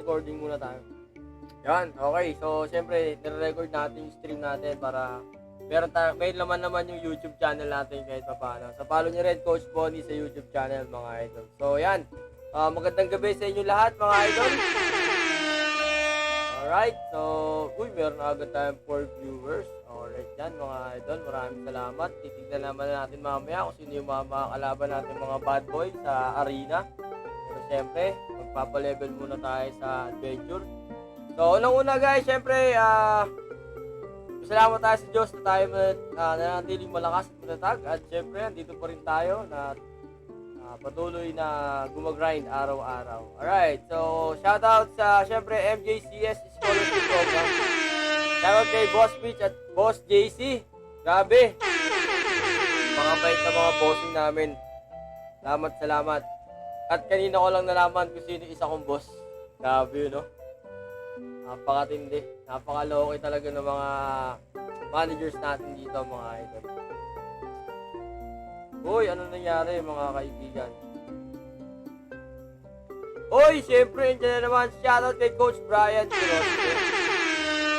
recording muna tayo. Yan, okay. So, syempre, nire-record natin yung stream natin para may laman naman yung YouTube channel natin kahit pa paano. So, follow nyo rin Coach Bonnie sa YouTube channel, mga idol. So, yan. Magandang gabi sa inyo lahat, mga idol. Alright, so, meron agad tayong 4 viewers. Alright yan, mga idol, maraming salamat. Titignan naman natin mamaya kung sino yung mga kalaban natin mga bad boy sa arena. Pero syempre, magpapalevel muna tayo sa adventure. So, unang-una guys, syempre, salamat tayo sa Diyos na tayo nanatiling malakas at matatag. At syempre, andito pa rin tayo na patuloy na gumagrind araw-araw. Alright, so shoutout sa syempre MJCS Scholarship Program. Shoutout kay Boss Mitch at Boss JC. Grabe. Mga bait na mga bossing namin. Salamat. At kanina ko lang nalaman kung sino isa kong boss. Grabe yun, no? Napakatindi. Napakaloki talaga ng mga managers natin dito, mga idol. Uy, ano nangyari mga kaibigan? Uy, syempre, andyan na naman. Shoutout kay Coach Brian Chirosque.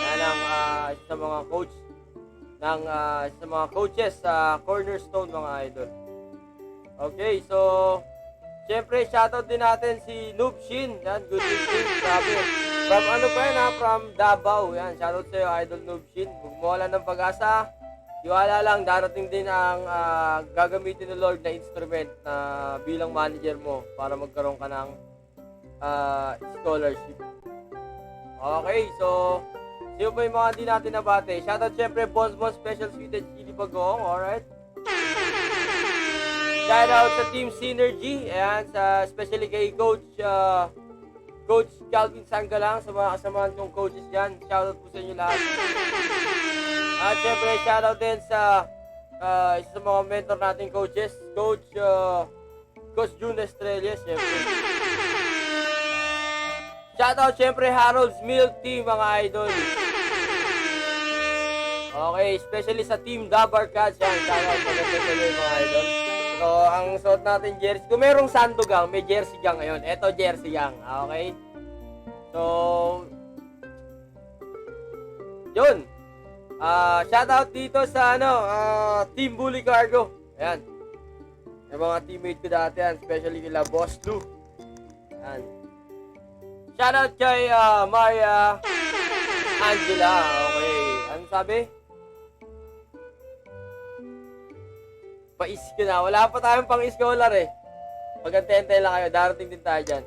Yan ang isa sa mga coach ng sa mga coaches sa Cornerstone, mga idol. Okay, so syempre, shoutout din natin si Noob Shin. Yan, good evening. Grabe. From ano pa yan, from Davao. Yan, shoutout sa'yo, Idol Noob Shin. Huwag mo wala ng pag-asa. Iwala lang, darating din ang gagamitin ng Lord na instrument na bilang manager mo para magkaroon ka ng scholarship. Okay, so sino pa yung mga hindi natin nabate? Shoutout syempre, Bonzbon Special Sweet and Chili Bagoong, alright? Shoutout sa Team Synergy, ayan, especially kay Coach Calvin Sangalang, sa mga kasamahan kong coaches dyan. Shoutout po sa inyo lahat. At syempre, shoutout din sa isa sa mga mentor nating coaches, Coach June Estrella, syempre. Shoutout syempre, Harold's Milk Team, mga idol. Okay, especially sa Team Dabar Cats, yan. Shoutout sa mga idol. So, ang suot natin jersey, kung merong Santo Gang, may jersey gang ngayon. Eto, jersey gang, okay? So, yun. Shoutout dito sa Team Bully Cargo. Ayan. Yung mga teammate ko dati yan, especially kila Boss Lou. Ayan. Shoutout kay Maria Angela. Okay. Ano sabi? Pa-iski na. Wala pa tayong pang-scholar eh. Mag-antay lang kayo. Darating din tayo dyan.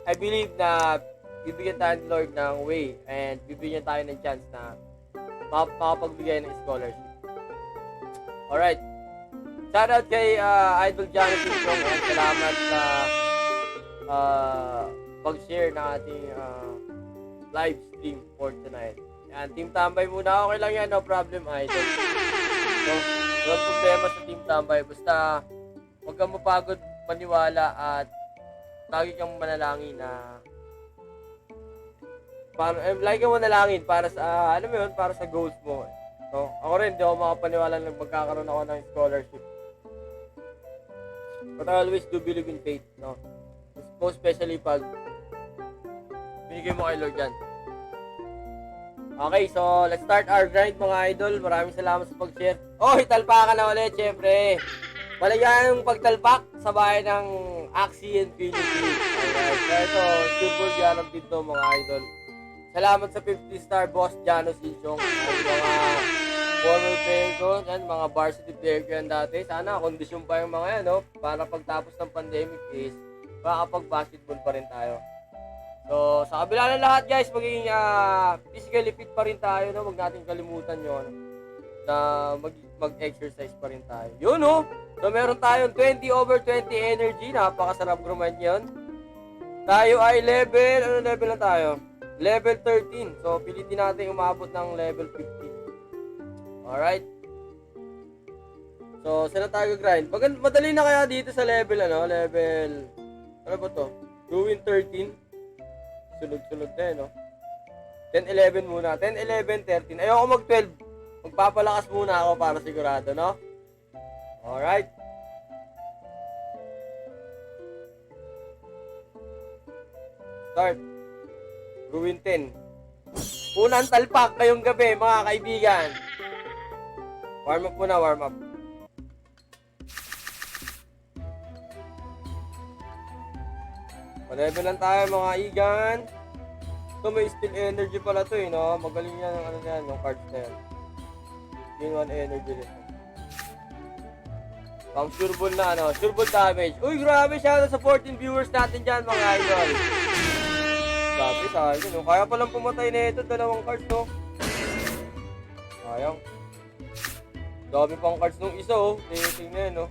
I believe na bibigyan tayo ng Lord ng way and bibigyan tayo ng chance na makapagbigay ng scholarship. Alright. Shoutout kay Idol Jonathan Strong. Salamat sa pag-share ng ating live stream for tonight. Yan, Team Tambay muna. Okay lang yan, no problem, Idol. So, walang problema sa Team Tambay. Basta, huwag kang mapagod maniwala at lagi kang manalangin na lagi kang manalangin para sa, alam mo yun, para sa goals mo. So, ako rin, di ako makapaniwala na magkakaroon ako ng scholarship. But I always do believe in faith, no? Most especially pag binigay mo kay Lord yan. Okay, so let's start our grind, mga idol. Maraming salamat sa pag-share. Oh, italpakan na ulit, syempre. Maligayang pagtalpak sa bahay ng Axie and Philippines. Alright, so ito, super guaranteed to, mga idol. Salamat sa 50-star boss Jano Sinchong. Ang mga former player ko, yan, mga varsity player ko yan dati. Sana kondisyon pa yung mga yan, no? Para pagtapos ng pandemic is makakapag-basketball pa rin tayo. So, sa kabila ng lahat, guys, magiging physically fit pa rin tayo, no? Huwag natin kalimutan yun, na mag-exercise pa rin tayo. Yun, no? So, meron tayong 20/20 energy. Napakasarap grind yun. Tayo ay level, ano level na tayo? Level 13. So, pilitin natin umabot ng level 15. Alright? So, saan na tayo grind? Madali na kaya dito sa level, level, ano ba to? Doing 13. Sunod-sunod na, no? 10, 11 muna. 10, 11, 13. Ayoko mag-12. Magpapalakas muna ako para sigurado, no? Alright. Start. Ruin 10. Unang talpak ngayong gabi, mga kaibigan. Warm up muna, warm up. Pa-level lang tayo, mga igan. Ito, may steel energy pala to, no? Magaling yan ang ano yan, yung cards na yan. Gain 1 energy rin. Pang sureball na, ano? Sureball damage. Uy, grabe, shoutout sa 14 viewers natin dyan, mga idol. Grabe, sayang, no? Kaya palang pumatay na ito, 2 cards, no? Sayang. Dami pang cards nung isa, oh. Tingnan, no?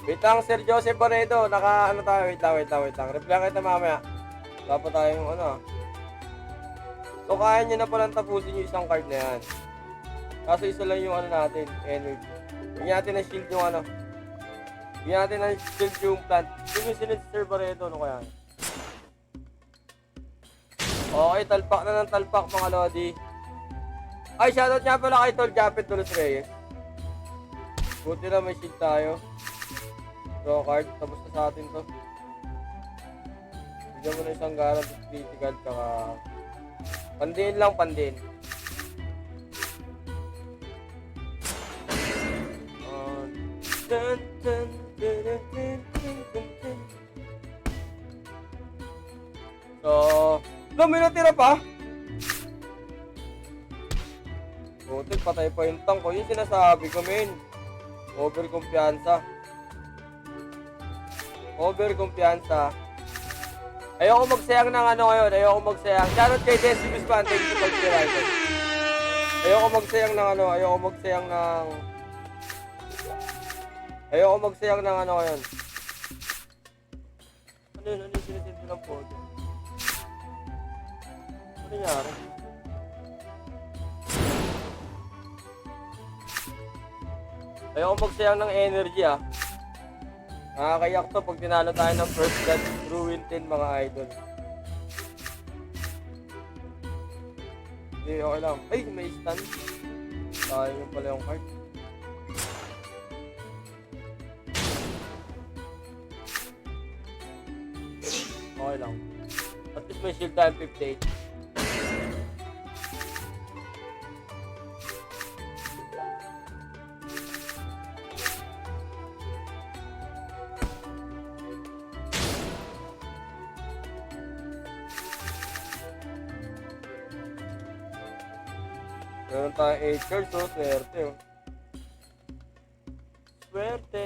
Wait lang, Sir Joseph Barredo. Ano tayo? Wait lang. Reply kita mamaya. Dapat tayong ano. So, kaya nyo na palang tapusin yung isang card na yan. Kaso isa lang yung ano natin, energy. Bigyan natin ng shield yung ano. Bigyan natin ng shield yung plant. Yung sinit si Sir Barredo, ano kaya? Okay, talpak na ng talpak, mga lodi. Ay, shoutout nga pala kay Tol Japet Tulos Reyes. Buti na may shield tayo. Draw card, tapos na sa atin to. Bigyan mo na isang guaranteed critical, kaka pandiin lang, pandiin. So, may natira pa? Buti, patay pa yung tank ko. Yung sinasabi ko, men. Overkumpiyansa. Ayoko magsayang ng ano ngayon. Ayoko magsayang. Shoutout kay Decimus Pan. Thank you for the Ayoko magsayang ng ano. Ayoko magsayang ng ano ngayon. Ano yun? Ano yung sinisinto ng photo? Ano nangyari? Ayoko magsayang ng energy, ah. Nakakayak to pag tinalo tayo ng first blood Ruin 10, mga idol. Hindi, okay lang. Ay, may stun. Sayang yung pala yung card. Okay lang. At least may shield time 58. Meron tayong 8 cards, oh. Swerte, oh. Swerte!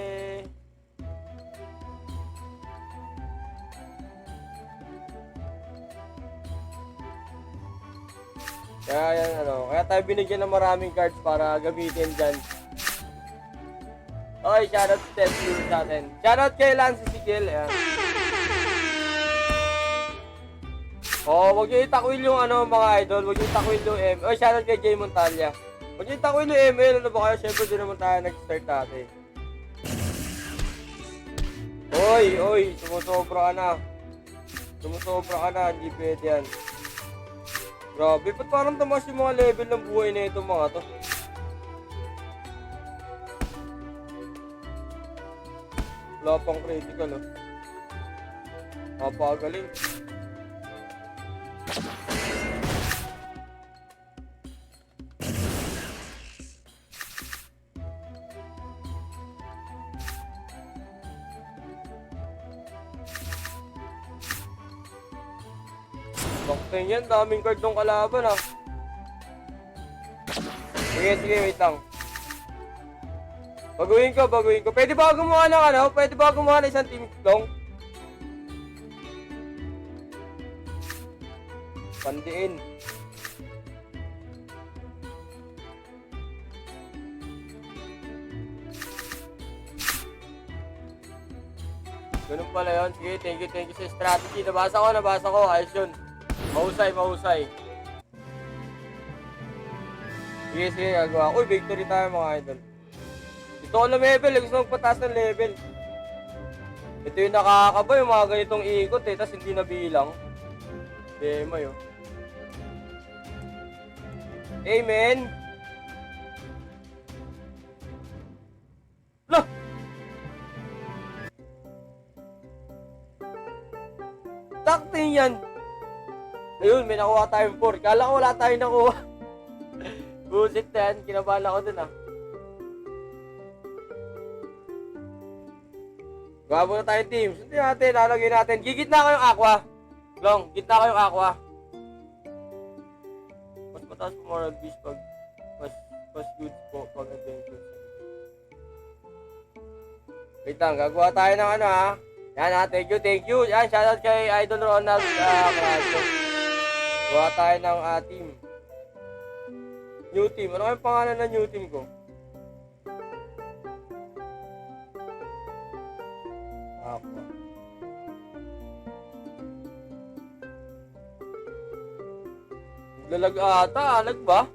Kaya yan, ano. Kaya tayo binigyan ng maraming cards para gamitin dyan. Okay, shoutout sa 10 viewers natin. Shoutout kay Lance Ezekiel. Ayan. Oh, wag niyo itakwil yung ano, mga idol. Wag niyo itakwil yung ML. Oh, shoutout kay Jay Montalia. Wag niyo itakwil yung ML. Ano ba kayo? Siyempre din naman tayo nag-start dati. Oy, sumusobra ka na. Hindi pwede yan. Grabe, ba't parang tamas yung mga level ng buhay na itong mga to? Wala pang critical, oh. Mapagaling. Bakit yan? Daming card ng kalaban, ah. Sige, wait lang. Baguhin ko. Pwede ba gumawa ng ano? Pwede ba gumawa ng isang team long? Pandiin. Ganun pala yun. Sige, thank you sa strategy. Nabasa ko. Ayos yun. Mahusay. Sige, gagawa. Uy, victory tayo, mga idol. Gusto ko na level. Gusto magpataas ng level. Ito yung nakakaba, yung mga ganitong ikot, eh. Tapos hindi nabilang. Demo, yun. Amen. Sakto yan. Ayun, may nakuha tayong 4. Kala ko wala tayong nakuha. Busit na yan. Kinabahan ako dun ah. Gawa muna tayong team. Sundin natin, lalagay natin. Gigitna ko yung aqua. Long, gitna ko yung aqua. Mas mataas po moral beast pag mas good po pag adventure. Wait lang, gagawa tayo ng ano ha. Yan ha, thank you. Yan, shoutout kay Idol Ronald Carazo. Gawa tayo ng team. New team. Ano kayong pangalan ng new team ko? Ako. Lalag ata, lag ba?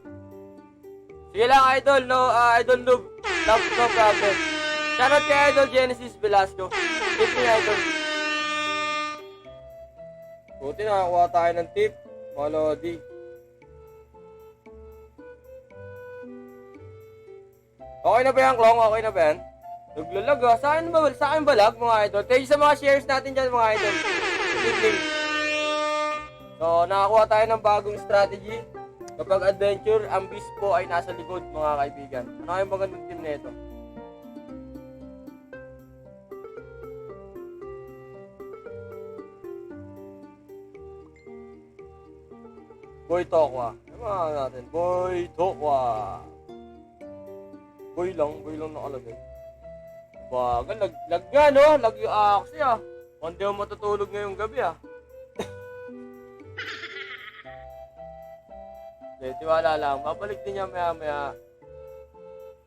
Sige lang, Idol, no? Idol Noob. Love, no problem. Shoutout kay Idol Genesis Velasco. Tip ni Idol. Buti nakakuha tayo ng tip. Mga Lodi. Okay na ba yan, Klong? Okay na ba yan? Naglalag ah. Sa akin ba lag, mga Idol? Thank you sa mga shares natin dyan, mga Idol. Good evening. So, nakakuha tayo ng bagong strategy. Kapag adventure, ang beast po ay nasa likod, mga kaibigan. Ano kayong magandang team na ito? Boy Tokwa. Ano mga natin? Boy Tokwa. Boy lang nakalagay. Bagal, lag nga no? Lag yung aksi ah. Hindi ako matutulog ngayong gabi ah. Tiwala lang. Babalik din niya maya.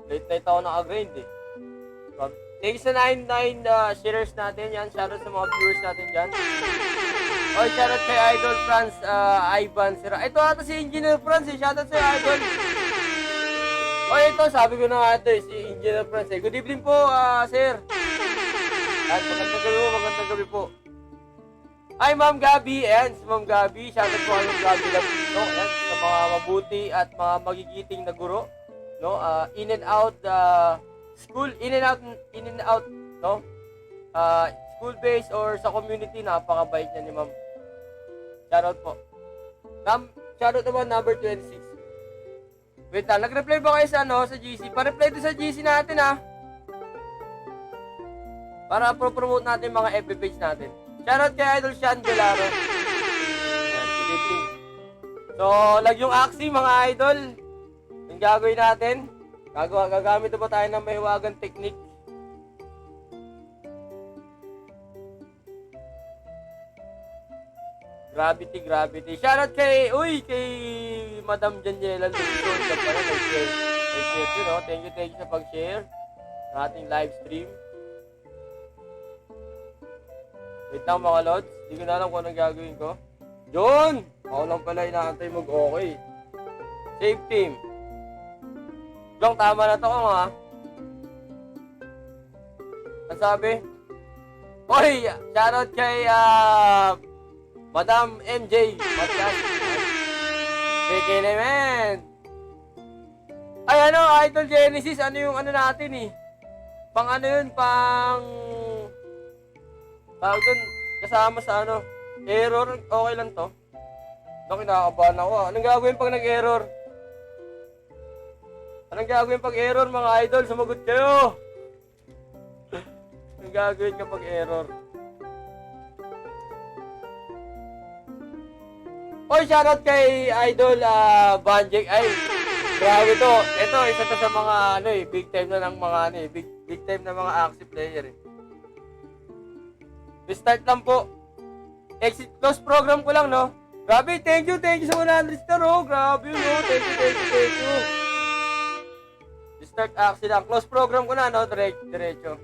Late night ako naka-grind eh. Thanks sa 99 shares natin yan. Shoutout sa mga viewers natin dyan. Oy, shoutout kay Idol Franz Ivan Sira. Ito ata si Engineer Franz eh. Shoutout sa Idol. Oy, ito sabi ko na nga ito eh. Si Engineer Franz eh. Good evening po, sir. At magandang gabi po. Hi, Ma'am Gabi. Ayan, si Ma'am Gabi. Shoutout po kay Ma'am Gabi lang dito. Ayan, sa mga mabuti at mga magigiting na guro. No? In and out, school, in and out, no? School-based or sa community, napakabait niya ni Ma'am. Shoutout po. Shoutout naman, number 26. Wait lang, nag-reply ba kayo sa, sa GC? Pa-reply doon sa GC natin, ha? Para pro-promote natin mga FB page natin. Shoutout kay Idol Sean Gelaro. Ayan, good evening. So, lag yung aksi mga idol. Yung gagawin natin. Gagamit na ba tayo ng mahiwagang technique? Gravity. Shoutout kay Madam Janiela Luzon. Nag-share din, no? Thank you sa pag-share ng ating live stream. Wait lang mga lods, hindi ko na alam kung anong gagawin ko. Yun! Ako lang pala inaantay mag-okay. Save team. Long, tama na to ko ha. Ang sabi? Oy! Shoutout kay Madam MJ. Matias. Peke naman. Ay Idol Genesis, ano yung ano natin eh. Pang ano yun, tawag dun, kasama sa error, okay lang to. Kinakabahan ako ah. Anong gagawin pag nag-error? Anong gagawin pag error mga idol? Sumagot kayo! Anong gagawin kapag error? Oy, shoutout kay Idol Banjek. Ay, grabe to. Ito, isa to sa mga big time na ng mga big time na mga active player eh. Restart lang po. Exit close program ko lang, no? Grabe, thank you sa 100 star, oh. Grabe, no? Thank you. Restart action lang. Close program ko na, no? Diretso.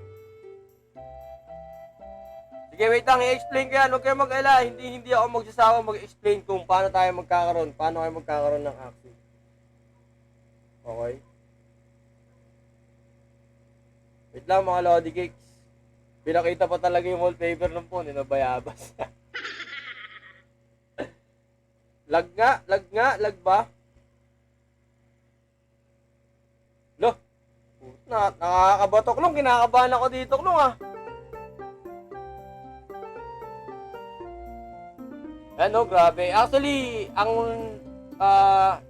Sige, wait lang. I-explain ko yan. Huwag kayo mag-ala. Hindi ako magsasawa mag-explain kung paano tayo magkakaroon. Paano kayo magkakaroon ng action. Okay? Wait lang, mga Lodi Cakes. Pinakita pa talaga yung wallpaper ng phone, nabayabas. Lag ba? Lo, nakakabatok lang, kinakabahan ako dito, Klong ah. Ano, grabe. Actually, ah,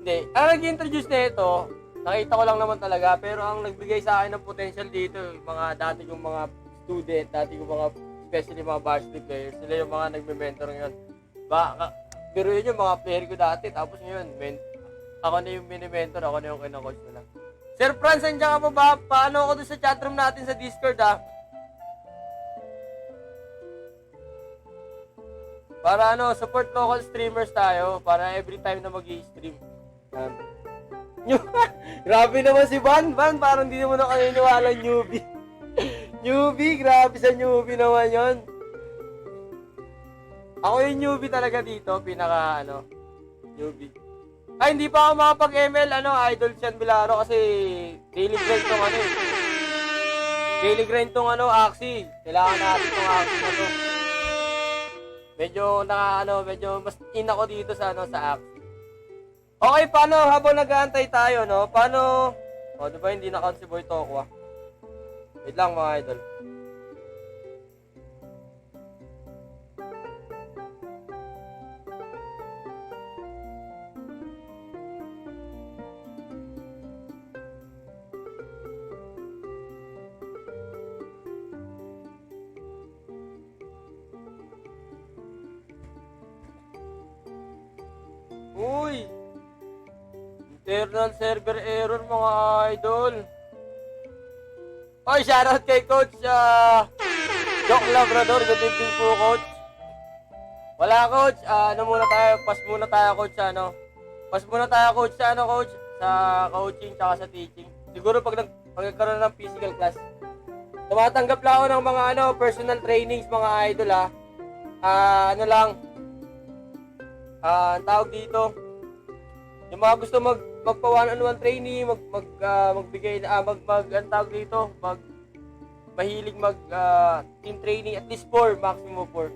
hindi. Ang nag-introduce na ito, nakita ko lang naman talaga, pero ang nagbigay sa akin ng potential dito, yung mga dati kong mga student, dati kong mga, especially mga varsity players, sila yung mga nagme-mentor ngayon. Biruin yung mga player ko dati, tapos ngayon, ako na yung mini-mentor, ako na yung kina-coach nila. Sir Franz, nandiyan ka pa ba? Paano ako doon sa chatroom natin sa Discord, ha? Para support local streamers tayo, para every time na mag-i-stream. Grabe naman si Van. Van, parang hindi naman ako naniniwala newbie. Newbie, grabe sa newbie naman yon. Ako yung newbie talaga dito, pinaka newbie. Ay, hindi pa ako makapag-ML, Idol Sean Bilaro kasi daily grind tong Daily grind tong Axie. Kailangan natin tong Axie na to. Medyo mas in ako dito sa sa Axie. Okay, paano habang nag-aantay tayo, no? Paano, diba hindi na-count si Boy Tokwa? Wait lang mga idol. Uy! Internal server error mga idol. Oy, shoutout kay Coach Doc Labrador. Good evening po, Coach. Wala, Coach. Muna tayo. Pass muna tayo, Coach, Pass muna tayo, Coach, Coach? Sa coaching tsaka sa teaching. Siguro pag nagkaroon ng physical class. Tumatanggap lang ako ng mga personal trainings, mga idol, ha. Ang tawag dito, yung mga gusto magpa one-on-one training, magbigay ang tawag dito, mahilig team training, at least 4, maximum 4.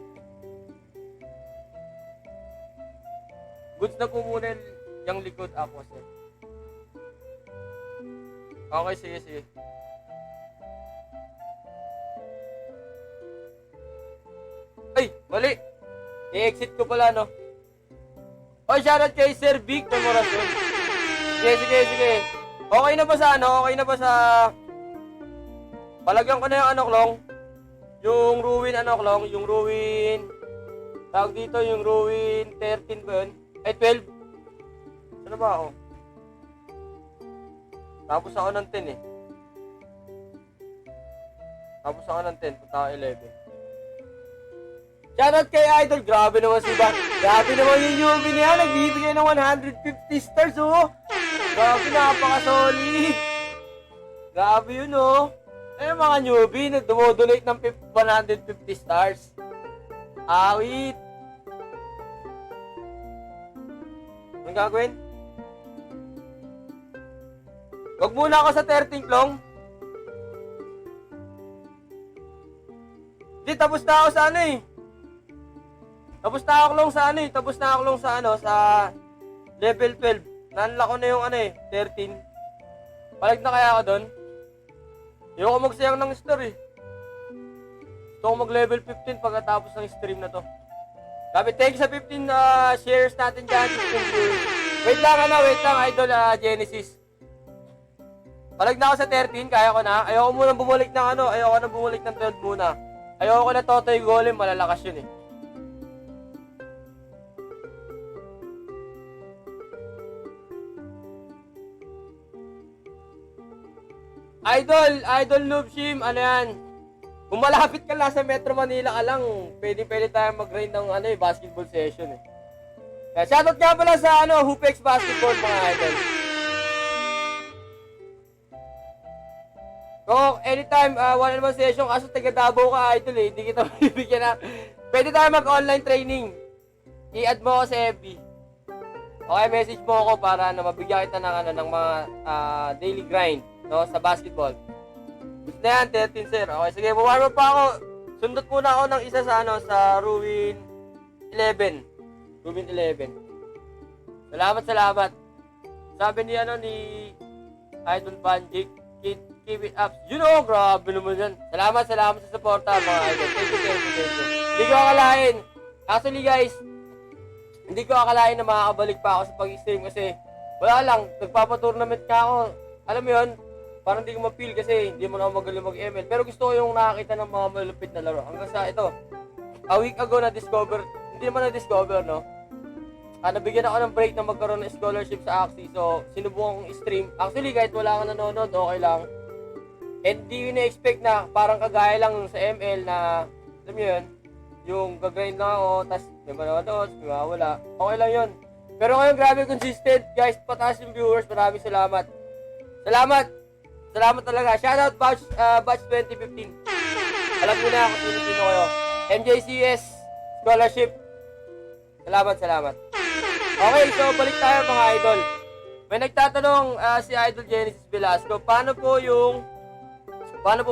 Goods na po muna yung likod ako, sir. Okay, sige. Ay, mali! I-exit ko pala, no? Oy, shoutout kay Sir Vic ng Morasyon. Sige. Okay na ba sa Okay na ba sa... Palagyan ko na yung klong? Yung Ruin klong? Yung Ruin... Tawag dito, yung Ruin 13 ba yun? Ay, 12. Ano ba ako? Tapos ako ng 10 eh. Tapos ako ng 10, punta ako 11. Shoutout kay Idol. Grabe naman si Van. Grabe naman yung newbie niya. Nagbibigay ng 150 stars, oh. Grabe, napaka-solid. Grabe yun, oh. Eh, mga newbie, dumodonate ng 150 stars. Awit. Anong gagawin? Huwag muna ako sa 13 klong. Di, tapos na ako sa Tapos na ako long sa level 12. Nanlock ko na yung 13. Palag na kaya ako doon. Ayoko magsayang ng star eh. Gusto ko mag level 15 pagkatapos ng stream na to. Sabi, thank you sa 15 shares natin dyan. Wait lang Idol Genesis. Palag na ako sa 13, kaya ko na. Ayoko muna bumalik ng ayoko na bumalik ng 12 muna. Ayoko na Totoy Golem, malalakas yun eh. Idol Noob Shim, yan? Kung malapit ka lang sa Metro Manila ka lang, pwede tayo mag-grind ng basketball session eh. Kaya shoutout nga pala sa Hoopex Basketball mga idol. Kung anytime, one-on-one session, kaso taga Davao ka idol eh, hindi kita mabibigyan na. Pwede tayo mag-online training. I-add mo ako sa FB. Okay, message mo ako para mabigyan kita ng mga daily grind. No, sa basketball. Gusto na yan, 13 sir. Okay, sige, buwarm pa ako. Sundot muna ako ng isa sa sa Ruin 11. Ruin 11. Salamat. Sabi ni ni Idol Banjik, keep it up. Grabe naman yan. Salamat sa suporta mga idol. Thank you. Hindi ko akalain. Actually guys, hindi ko akalain na makakabalik pa ako sa pag-stream kasi wala lang, nagpapa-tournament ka ako. Alam mo yun, parang hindi ko ma-feel kasi hindi mo na ako magaling mag-ML. Pero gusto ko yung nakakita ng mga malupit na laro. Hanggang sa ito, a week ago na-discover, hindi naman na-discover, no? Nabigyan ako ng break na magkaroon ng scholarship sa Axie. So, sinubukan kong stream. Actually, kahit wala kang nanonood, okay lang. And di yun na-expect na parang kagaya lang sa ML na, alam mo yun, yung gagrind lang ako, tas may manonood, may mawala. Okay lang yun. Pero ngayon, grabe consistent. Guys, pataas yung viewers. Maraming salamat. Salamat! Salamat talaga. Shoutout Batch 2015. Alam mo na kung sino kayo. MJCS Scholarship. Salamat. Okay, so balik tayo mga idol. May nagtatanong si Idol Genesis Velasco, paano po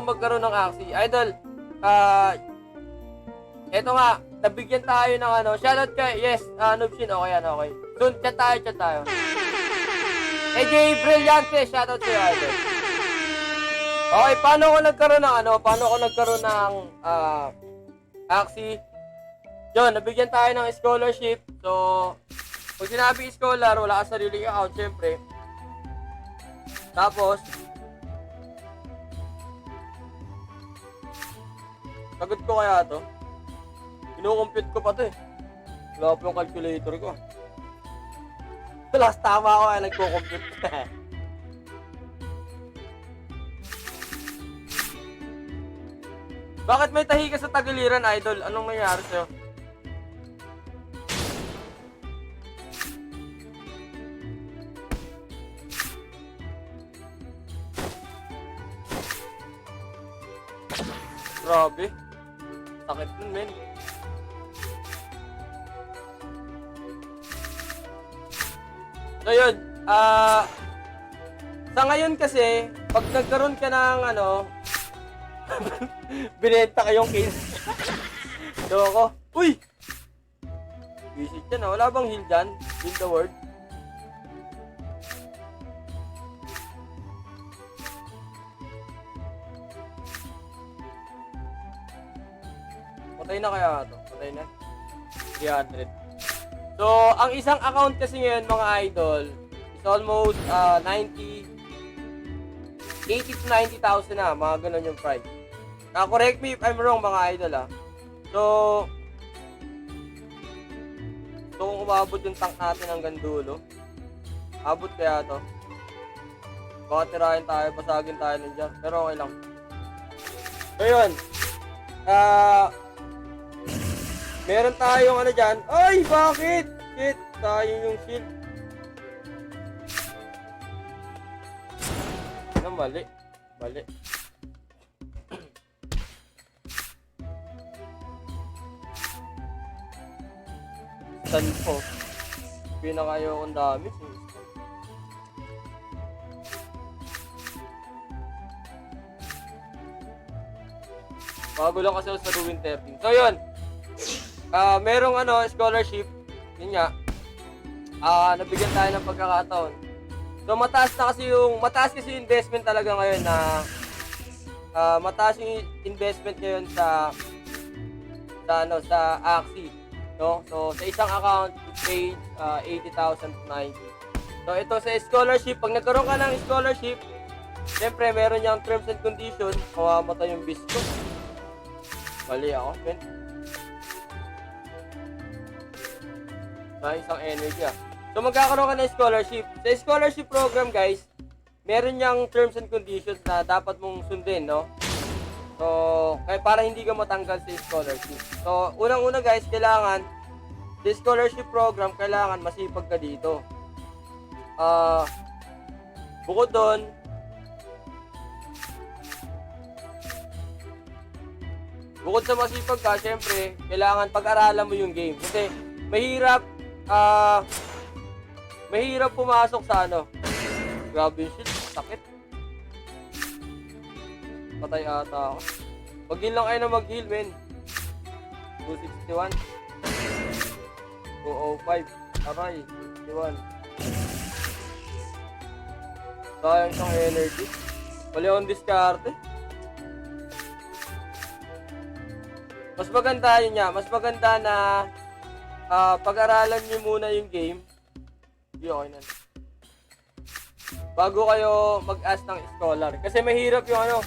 magkaroon ng Axie? Idol, eto nga, nabigyan tayo ng shoutout kay, yes, Nubshin, okay yan, okay. Soon, chat tayo. AJ Brillante, shoutout sa'yo, Idol. Okay, paano ako nagkaroon ng Axie? Yun, nabigyan tayo ng scholarship. So, pag sinabi scholar, wala ka sariling account, syempre. Tapos, sagot ko kaya to? Kinukompute ko pa to eh. Wala pa yung calculator ko. Last tama ako kaya nagko-compute. Bakit may tahi ka sa tagiliran, Idol? Anong nangyari sa'yo? Grabe. Sakit nun, men. So, yun. Sa ngayon kasi, pag nagkaroon ka ng binenta kayong kill. So, ako. Uy! Visit yan, wala bang heal dyan? Heal the word. Patay na kaya ito? Patay na? 300. So, ang isang account kasi ngayon mga idol is almost 80 to 90,000 na. Mga ganun yung price. Correct me if I'm wrong mga idol So, kung umabot yung tank natin hanggang dulo, abot kaya to. Baka tirahin tayo, pasagin tayo nandiyan. Pero okay lang. So, yun. Meron tayong dyan. Ay, bakit? Shit, sayang yung shield. Mali. Saan po? Pinakayo kong dami. Bago lang kasi sa Ruin 13. So, yun. Merong scholarship. Yun nga. Nabigyan tayo ng pagkakataon. So, mataas kasi yung investment talaga ngayon na mataas yung investment ngayon sa Axie. No? So, sa isang account, it pays 80,000 to 90. So, ito sa scholarship. Pag nagkaroon ka ng scholarship, siyempre, meron niyang terms and conditions. Mamamatay yung beast ko. Mali ako, men. Isang energy So, magkakaroon ka ng scholarship. Sa scholarship program, guys, meron niyang terms and conditions na dapat mong sundin, no? So, kaya para hindi ka matanggal sa scholarship. So, unang-una, guys, kailangan sa scholarship program, kailangan masipag ka dito. Bukod doon, bukod sa masipag ka, syempre, kailangan pag-aralan mo yung game. Kasi, mahirap pumasok sa grabe yung shit, sakit. Patay ata ako. Mag-heal lang kayo na mag-heal, men. 261. 205. Aray, 61. Sayang isang energy. Wala akong diskarte. Mas maganda yun niya. Mas maganda na pag-aralan niyo muna yung game. Okay na. Bago kayo mag-ask ng scholar. Kasi mahirap yung ano.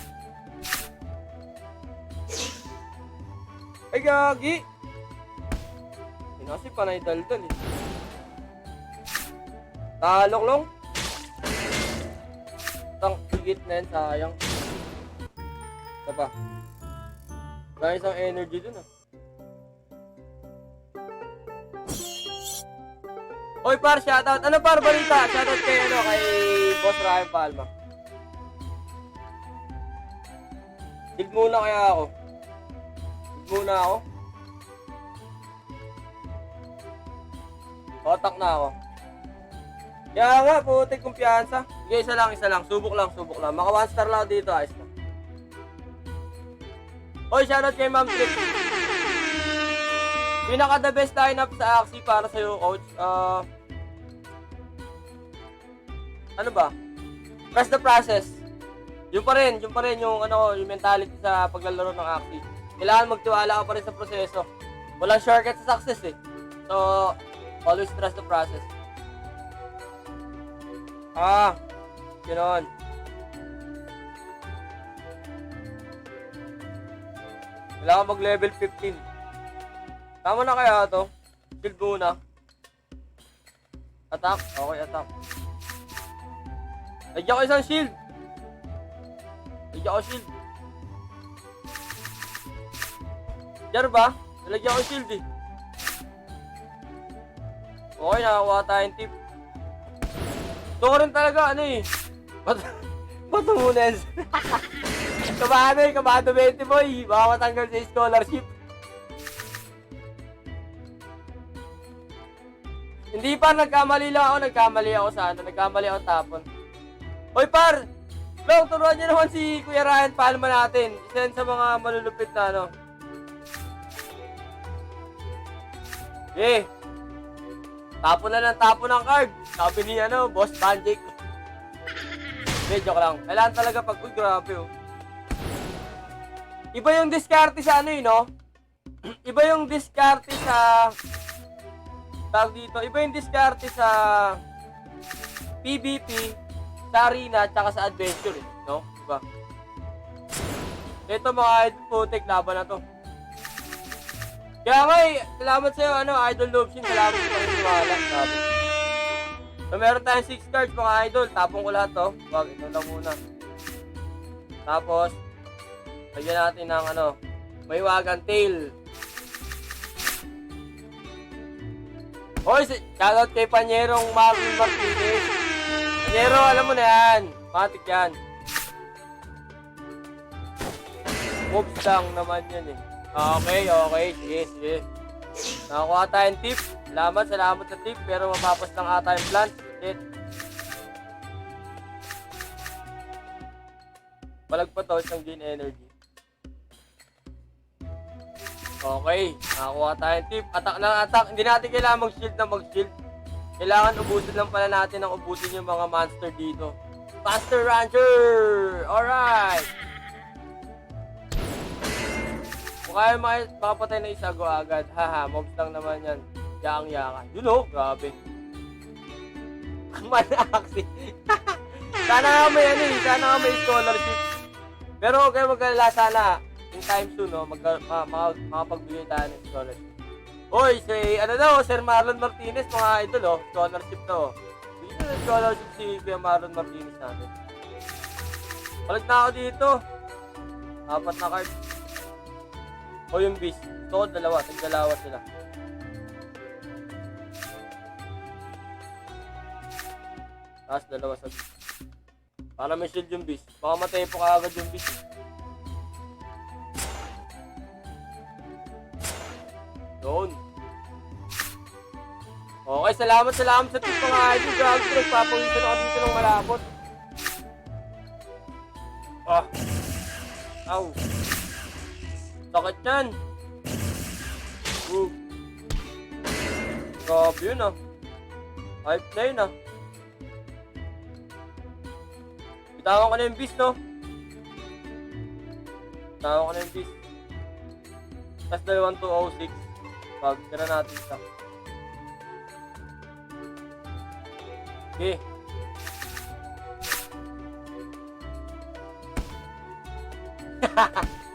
Ay, gagi! Kasi panay daldal eh. Taloklong. Tang higit na yan, sayang. Ito pa. Dahil isang energy dun ah. Oy par, shoutout. Ano par, balita? Shoutout kay kay Boss Ryan Palma. Dig muna kaya ako. Dig muna ako. Otak na ako. Kaya nga, putik kumpiyansa. Sige, isa lang. Subok lang. Maka 1 star lang dito, ayos na. Oy, shoutout kay Ma'am Trip. Pinaka the best lineup sa Axie para sa'yo, coach. Ano ba? Trust the process. Yung pa rin yung yung mentality sa paglalaro ng Axie. Kailangan magtiwala ka pa rin sa proseso. Walang shortcut sa success eh. So, always trust the process. Ganoon. Kailangan mag-level 15. Tama na kaya to? Shield muna. Attack? Okay, attack. Lagyan ko isang shield. Diyan ba? Nalagyan ko shield eh. Okay, nakakuha tayong tip. Ito ko rin talaga, ano eh. Bato muna yan. Kabado 20 boy. Baka matanggal sa scholarship. Hindi pa, nagkamali ako sa ano. Nagkamali ako tapon. Hoy par! Long, turuan niyo naman si Kuya Ryan Palma natin. Isa sa mga malulupit na ano. Tapon na ng card. Sabi ni Boss Banjik. Joke lang. Kailangan talaga pag, grabe oh. Iba yung diskarte sa no? Iba yung diskarte sa iba yung diskarte sa PvP, sa arena, tsaka sa adventure no? Diba? Ito mga idol putik, laban na to. Kaya nga salamat sa'yo Idol Lobshin, salamat sa panginiwala. So meron tayong 6 cards mga idol, tapong ko lahat to. Wag, ito lang muna. Tapos lagyan natin ng Mahiwagang tail. Hoy, shoutout kay Panyerong Marvin Martinez. Panyero, alam mo na yan. Matik yan. Moves lang naman yan eh. Okay. Sige. Nakakuha tayong tip. Salamat sa tip. Pero mapapas lang ata yung plant. Shit. Balag pa to, isang gain energy. Okay, nakakuha tayong tip. Attack lang attack. Hindi natin kailangan mag-shield. Kailangan ubusin lang pala natin ang ubusin yung mga monster dito. Master Rancher! Alright! Kung kaya makapatay na isa, go agad. Haha, mobs lang naman yan. Yaang-yakan. Grabe. Manaksi. Sana nga may scholarship. Pero huwag kayo mag-alala, sana in time soon, makapagbigay tayo ng scholarship. Hoy, Sir Marlon Martinez, mga idol, scholarship to. Bigyan na ng scholarship si Kuya Marlon Martinez natin. Palag na ako dito. 4 na card. O yung beast. Ito ko dalawa sila. Tapos dalawa sa beast. Para may shield yung beast. Baka matay po kaagad yung beast. Doon. Okay, salamat sa tip mga idol. Grabe, nagpapawisan ako dito ng malapot. Ow. Sakit yan. Grabe yun Hype na yun Bitawan ko na yung beast, no? Tapos 206. Pag tira natin isa. Okay.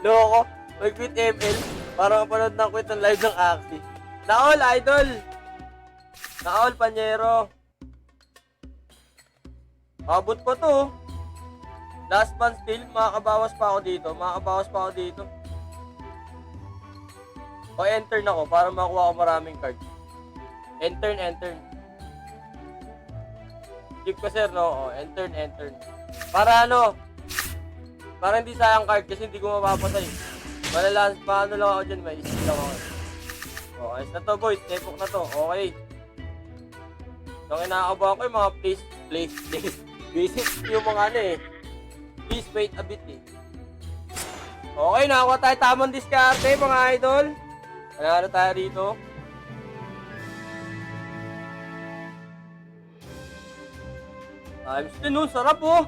Loko. Mag-quit ML. Para mapanood ng quit ng live ng Axie. Naol, idol. Naol, Panyero. Abot pa to. Last man still. Makakabawas pa ako dito. O, enter na ako para makuha ko maraming cards. Enter. Skip ko, sir, no? O, enter. Para ano? Para hindi sayang card kasi hindi ko mapapatay. Malalas pa ano lang ako dyan. May isip lang ako. O, ayos na to, boy. Tepok na to. Okay. Yung kinakabahan ko yung mga please. Visit yung mga ano eh. Please wait a bit eh. Okay, nakakuha tayo tamang diskarte mga idol. Ano tayo rito? Times 10 oh, sarap oh.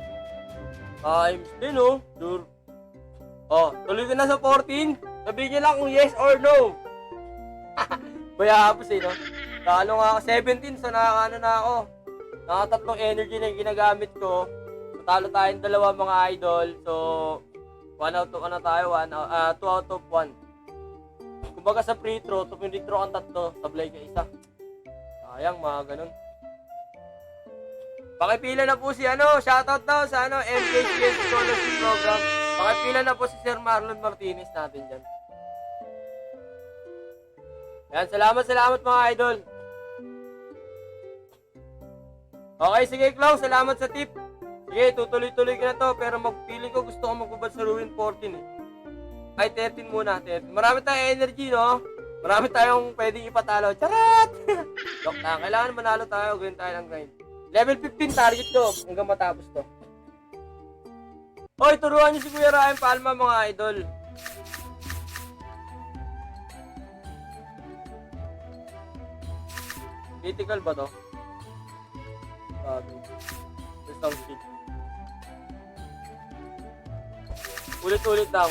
Times 10 oh. Sure. Oh, tuloy ko na sa 14. Sabihin niyo lang kung yes or no. Bayapos eh no. Talo nga ako 17 so nakakano na ako. Nakatatlong energy na yung ginagamit ko. Talo tayong dalawa mga idol. So 1 out of ano tayo? 2 out of 1. Kumbaga sa free throw, kung free throw ang tatlo, sablay ka isa. Sayang mga ganun. Pakipila na po si shoutout daw sa MKCS Scholarship Program. Pakipila na po si Sir Marlon Martinez natin dyan. Yan, salamat mga idol. Okay, sige Klaus, salamat sa tip. Sige, tutuloy-tuloy ka na to, pero magpili ko gusto ko magbabad sa Ruin 14 eh. Ay, 13 muna, 13. Marami tayong energy, no? Marami tayong pwedeng ipatalo. Charat! Joke lang, kailangan manalo tayo, gawin tayo ng grind. Level 15 target ko hanggang matapos to. Hoy, turuan niyo si Kuya Ryan Palma mga idol. Critical ba to? Some shit. Ulit-ulit daw.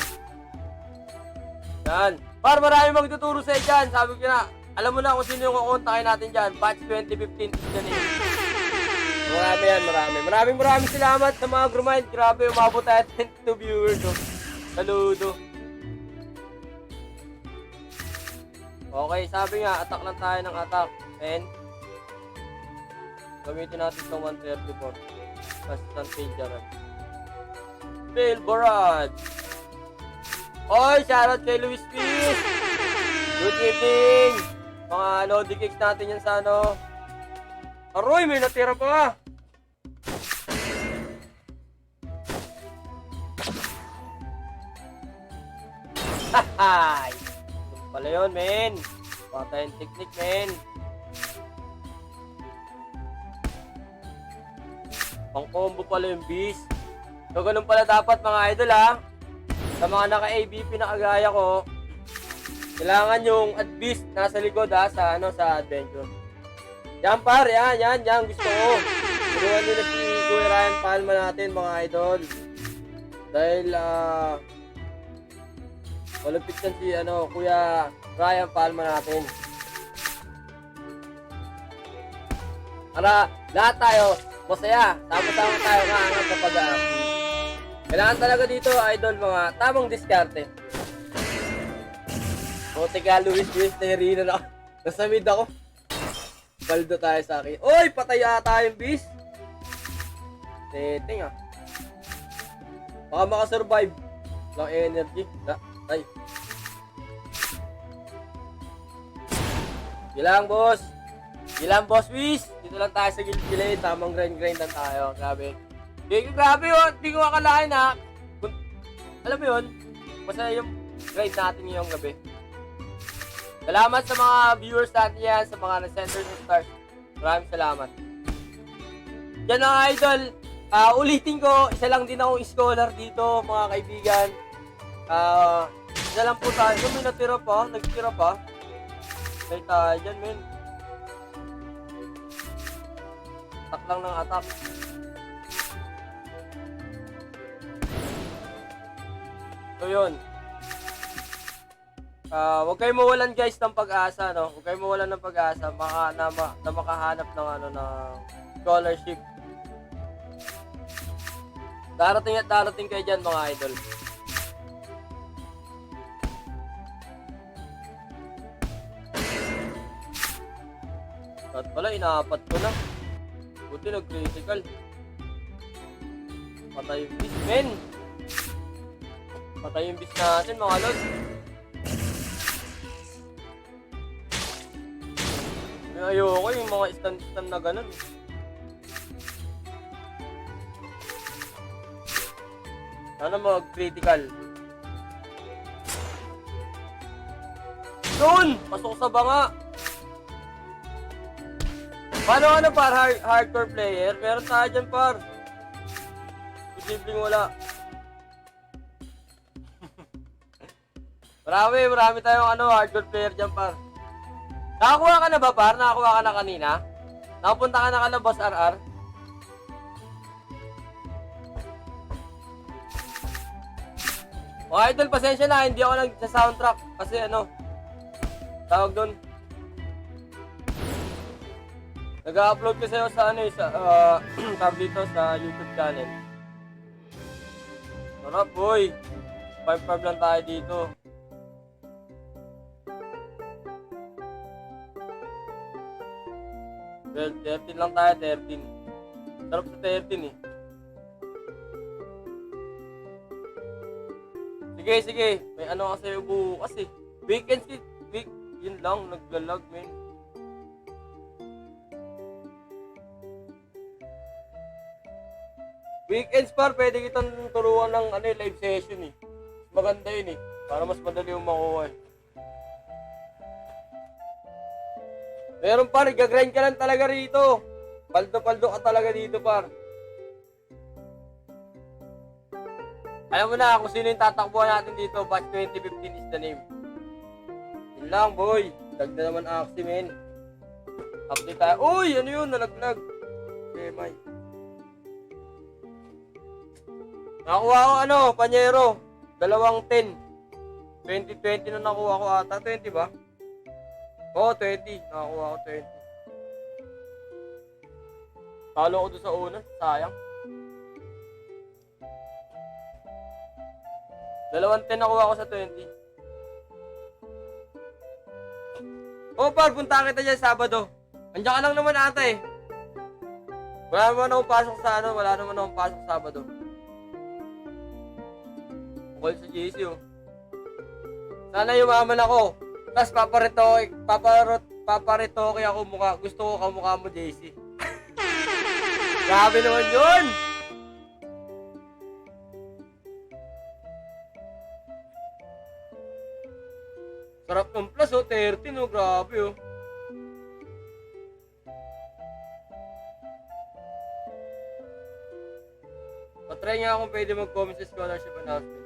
Yan. Marami magtuturo sa dyan. Sabi ko na, alam mo na kung sino yung kukontakin natin dyan. Batch 2015 is the name. Marami yan, marami. Maraming salamat sa mga grind. Grabe, umabot tayo 22 viewers. Oh. Saludo. Okay, sabi nga, attack lang tayo ng attack. And, gamitin natin itong 134. Constant Pageran. Bill Barad. Oy, shoutout kay Luis Piz. Good evening. Mga Lodi Cakes natin yan sa Aroy, may natira pa. Hahay! Ito pala yun, men. Patay yung technique, men. Pang-combo pala yung beast. So, ganun pala dapat mga idol ha. Sa mga naka-ABP na kagaya ko, kailangan yung at beast nasa likod ha, sa adventure. Yan par, yan. Gusto ko. Turuan nyo na si Kuya Ryan Palma natin mga idol. Dahil, malupit yan si Kuya Ryan Palma natin. Para lahat tayo masaya. Sama-sama tayo kaangat kapag kailangan talaga dito idol mga tamang diskarte. Teka, Luis Terino na. Nasa mid ako. Baldo tayo sa akin. Oy, patay ata yung beast. Setting ah. Baka makasurvive. Lang energy. Ay. Gilang boss. Wish. Dito lang tayo sa gilid-gilid. Tamang grind lang tayo. Grabe. Grabe yun. Hindi ko akalain ha. Alam mo yun. Masaya yung grind natin ngayong gabi. Salamat sa mga viewers natin yan. Sa mga nag-sender ng stars. Maraming salamat. Yan mga idol. Ulitin ko. Isa lang din akong scholar dito mga kaibigan. Isa lang po tayo. May natira pa. Nagtira pa. Kaya tayo dyan men. Attack lang ng attack. So yun. Huwag kayong mawalan guys ng pag-asa, no? Huwag kayong mawalan ng pag-asa na makahanap ng ng scholarship. Darating at darating kayo dyan mga idol. At pala, inaapat ko na. Buti nag-critical. Patay yung beast, men. Patay yung beast natin mga lord. Ayoko yung mga stand na ganun. Sana mag-critical. Doon! Pasok sa banga! Paano par? Hardcore player? Meron tayo dyan par. Posibleng wala. Marami tayong hardcore player dyan par. Nakakuha ka na ba par? Nakakuha ka na kanina? Nakapunta ka na ka boss RR? Mga idol, pasensya na, hindi ako nagsa-soundtrack kasi tawag doon. Nag-upload ko sa'yo sa tab dito sa YouTube channel. Sarap boy! 5-5 lang tayo dito. Well, 13 lang tayo, 13. Sarap sa 13 eh. Sige. May kasi bukas eh. Weekends, yun lang, naglalag, men. Weekends par, pwede kitang turuan ng live session eh. Maganda yun eh. Para mas madali yung makuha eh. Meron par, gagrind ka lang talaga rito. Paldo ka talaga dito par. Alam mo na kung sino yung tatakbuhan natin dito. Batch 2015 is the name. Yun lang boy. Dagda naman Axie men. Update tayo. Uy! Ano yun? Nalaglag. Okay, may. Nakuha ko Panyero. 210. 2020 na nakuha ko ata. 20 ba? Oo, 20. Nakakuha ko 20. Talo ko doon sa una. Sayang. 210 nakuha ko sa 20. Oo, par, punta kita dyan Sabado. Andiyan ka lang naman ata eh. Wala naman akong pasok sa Sabado. Call sa JC oh. Sana yumaman ako. Tapos paparetoke ako mukha. Gusto ko kamukha mo JC. Grabe naman yun! Sarap ng plus 13 grabe oh. Patry nga kung pwede mag-comment sa scholarship announcement.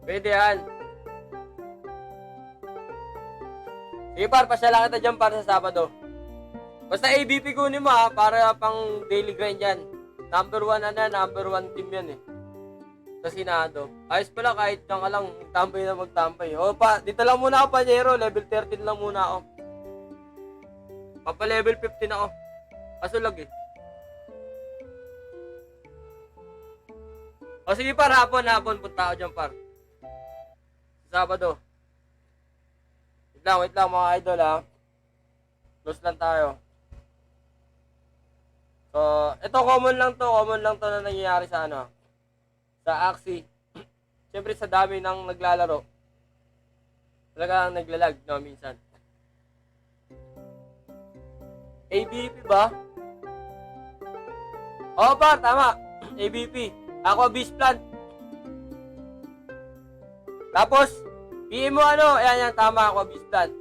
Pwede yan. Sige par, pasyalan kita dyan para sa Sabado. Basta ABP kunin mo para pang daily grind yan. Number 1 number 1 team yan eh. Sa Senado. Ayos pala kahit kang lang magtambay. O pa, dito lang muna ako Panyero, level 13 lang muna ako. Papa level 15 ako. Kaso lag eh. O sige par, hapon punta ako dyan par. Sabado. Wait lang mga idol Close lang tayo. So, ito common lang to na nangyayari sa sa Axie. Siyempre sa dami ng naglalaro. Talagang naglalag minsan. ABP ba? Oo pa, tama. ABP. Ako Beast Plant. Tapos, PM mo ayan tama ako Beast Plant.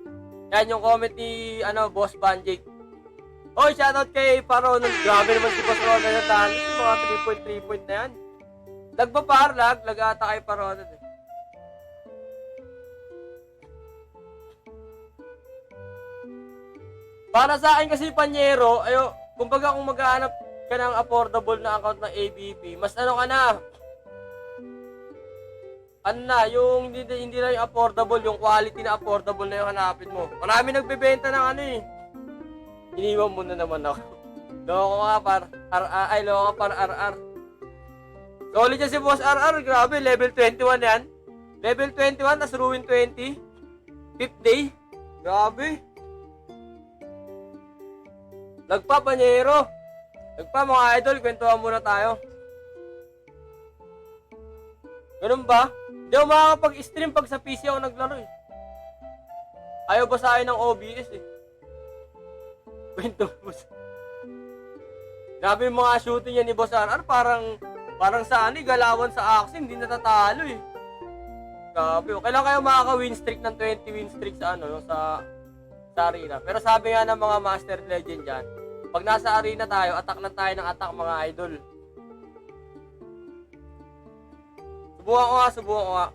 Yan yung comment ni Boss Banjik. Oy, shoutout kay Paro. Grabe naman si Boss Ron na tanis. Yung mga 3 point na yan. Lag ba par? Lag ata kay Paro eh. Para sa akin kasi Panyero, kumbaga kung maghahanap ka ng affordable na account ng ABP, mas ka na. ano na, yung hindi na yung affordable, yung quality na affordable na yung hanapin mo. Marami nagbebenta ng ano eh. Iniwan mo na naman ako. Loko ka par loko ka par RR. Solid yan si Boss RR, grabe, level 21 yan. Level 21, tas Ruin 20. 5th day. Grabe. Lagpa, Panyero. Lagpa, mga idol, kwentuhan muna tayo. Ganun ba? Hindi ako makakapag-stream pag sa PC ako naglaro eh. Ayaw basahin ng OBS eh. Kwento mo. Grabe yung mga shooting yan ni Boss RR, parang sa ano, galawan sa Axie, hindi natatalo eh. Grabe, kailan kayo makaka-win streak ng 20 win streak sa ano, sa arena. Pero sabi nga ng mga Master Legend dyan, pag nasa arena tayo, attack lang tayo ng attack mga idol. Subukan ko nga.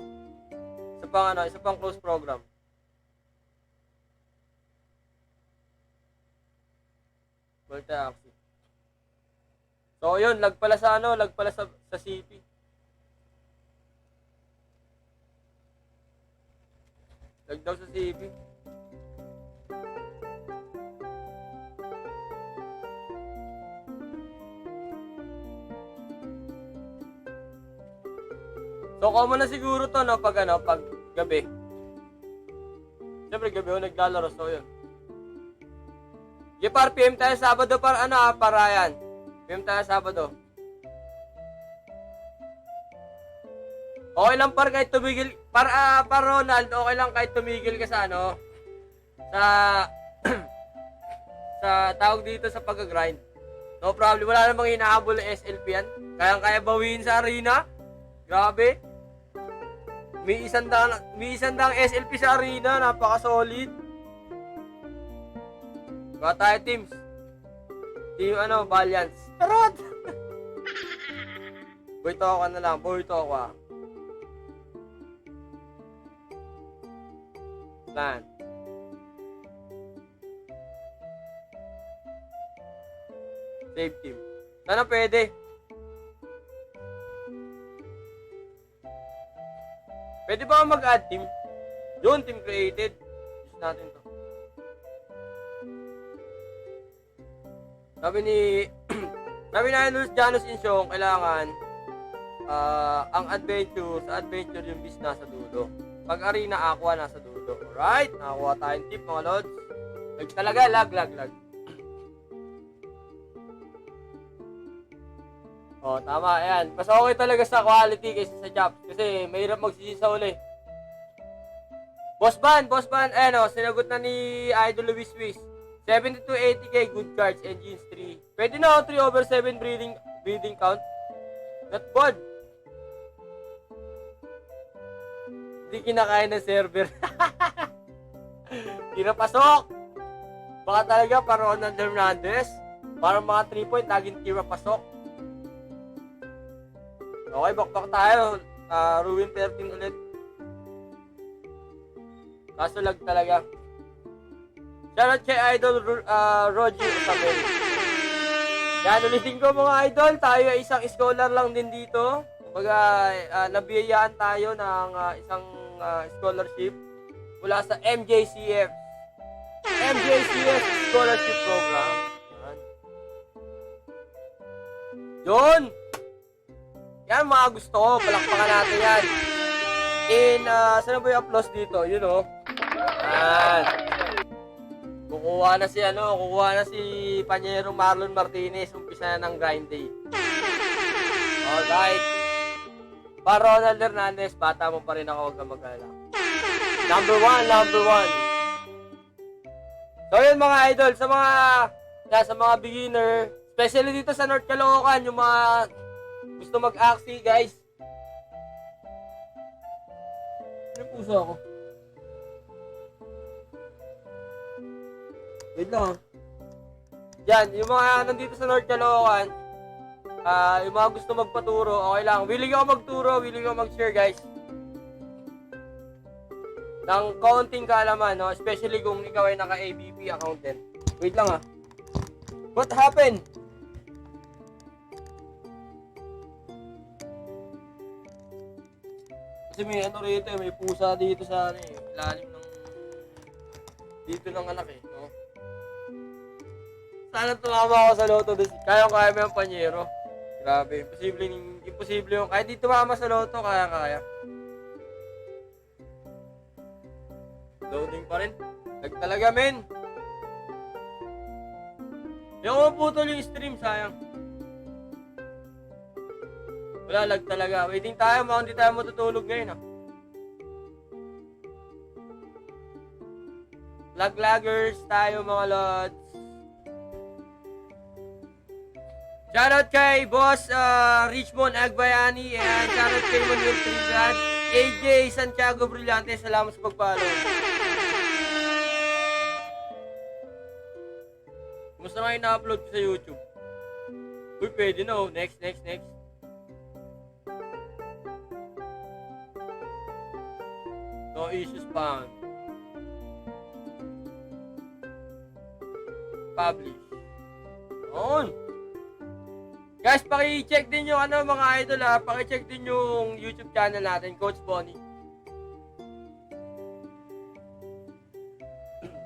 Isa pang close program. Multi-axis. So, yun, lag pala sa CP. Lag daw sa CP. So, common na siguro to, no, pag gabi. Siyempre, gabi ako naglalaro, so yun. Par, PM tayo Sabado, para yan. PM tayo Sabado. Okay lang par kahit tumigil, para Ronald, okay lang kahit tumigil ka sa sa tawag dito sa pag-grind. No problem, wala namang hinahabol ng SLP yan. Kaya bawiin sa arena. Grabe. May isang daang SLP sa arena, napaka-solid. Ba tayo teams. Team Valiance. Tarot. Boy talk ka na lang, Plan. Save team. Sana pwede. Pwede ba mag-add team? Yun, team created. Use natin to. Sabi na Janus Insyong, kailangan ang adventure yung bis nasa dulo. Pag arena, aqua nasa dulo. Alright, nakakuha tayong tip mga lods. Talaga, lag. Oh, tama, ayan. Mas okay talaga sa quality kaysa sa chops. Kasi mahirap magsisi sa uli. Boss Ban, sinagot na ni Idol Luis Wiz. 70 to 80k good cards, engines 3. Pwede na 3/7 breeding count. Not bad. Hindi kinakain ng server. Tira pasok. Baka talaga para Ronald Hernandez. Para mga 3 point, laging tira pasok. Okay, bakbak tayo. Ruin 13 ulit. Kaso lag talaga. Shoutout kay Idol Roger Isabel. Yan, ulitin ko mga idol. Tayo ay isang scholar lang din dito. Kumbaga, nabiyayaan tayo ng isang scholarship mula sa MJCF. MJCF Scholarship Program. Yun! Yan mga gusto ko. Palakpakan natin yan. Saan ba yung applause dito? You know? Yan. Kukuha na si Panyero Marlon Martinez. Umpisa na ng grind day. Alright. Para Ronald Hernandez, bata mo pa rin ako, huwag ka mag-alala. Number one. So yun mga idol, sa mga beginner, especially dito sa North Caloocan, yung mga gusto mag-axie, guys. Ano puso ako? Wait lang ha. Yan, yung mga nandito sa North Caloocan, yung mga gusto magpaturo, okay lang. Willing ako magturo, willing ako mag-share, guys. Ng kaunting kaalaman, no? Especially kung ikaw ay naka-ABP accountant. Wait lang ha. What happened? Kasi may ano rito may pusa dito sa ano ilalim ng dito ng anak no? Sana tumama ako sa loto doon. Kaya mo yung panyero. Grabe, imposible yung kahit di tumama sa loto, kaya. Loading pa rin. Lag talaga, men. Di ako maputol yung stream, sayang. Wala, lag talaga. Waiting tayo, hindi tayo matutulog ngayon, Lag-laggers tayo, mga lods. Shoutout kay Boss Richmond Agbayani and shoutout kay Manuel Trinidad, AJ Santiago Brillante. Salamat sa pag-follow. Kumusta nga yung na-upload ko sa YouTube? Uy, pwede na oh. Next. No issues found. Publish. On. Guys, paki-check din yung mga idol paki-check din yung YouTube channel natin, Coach Bonnie.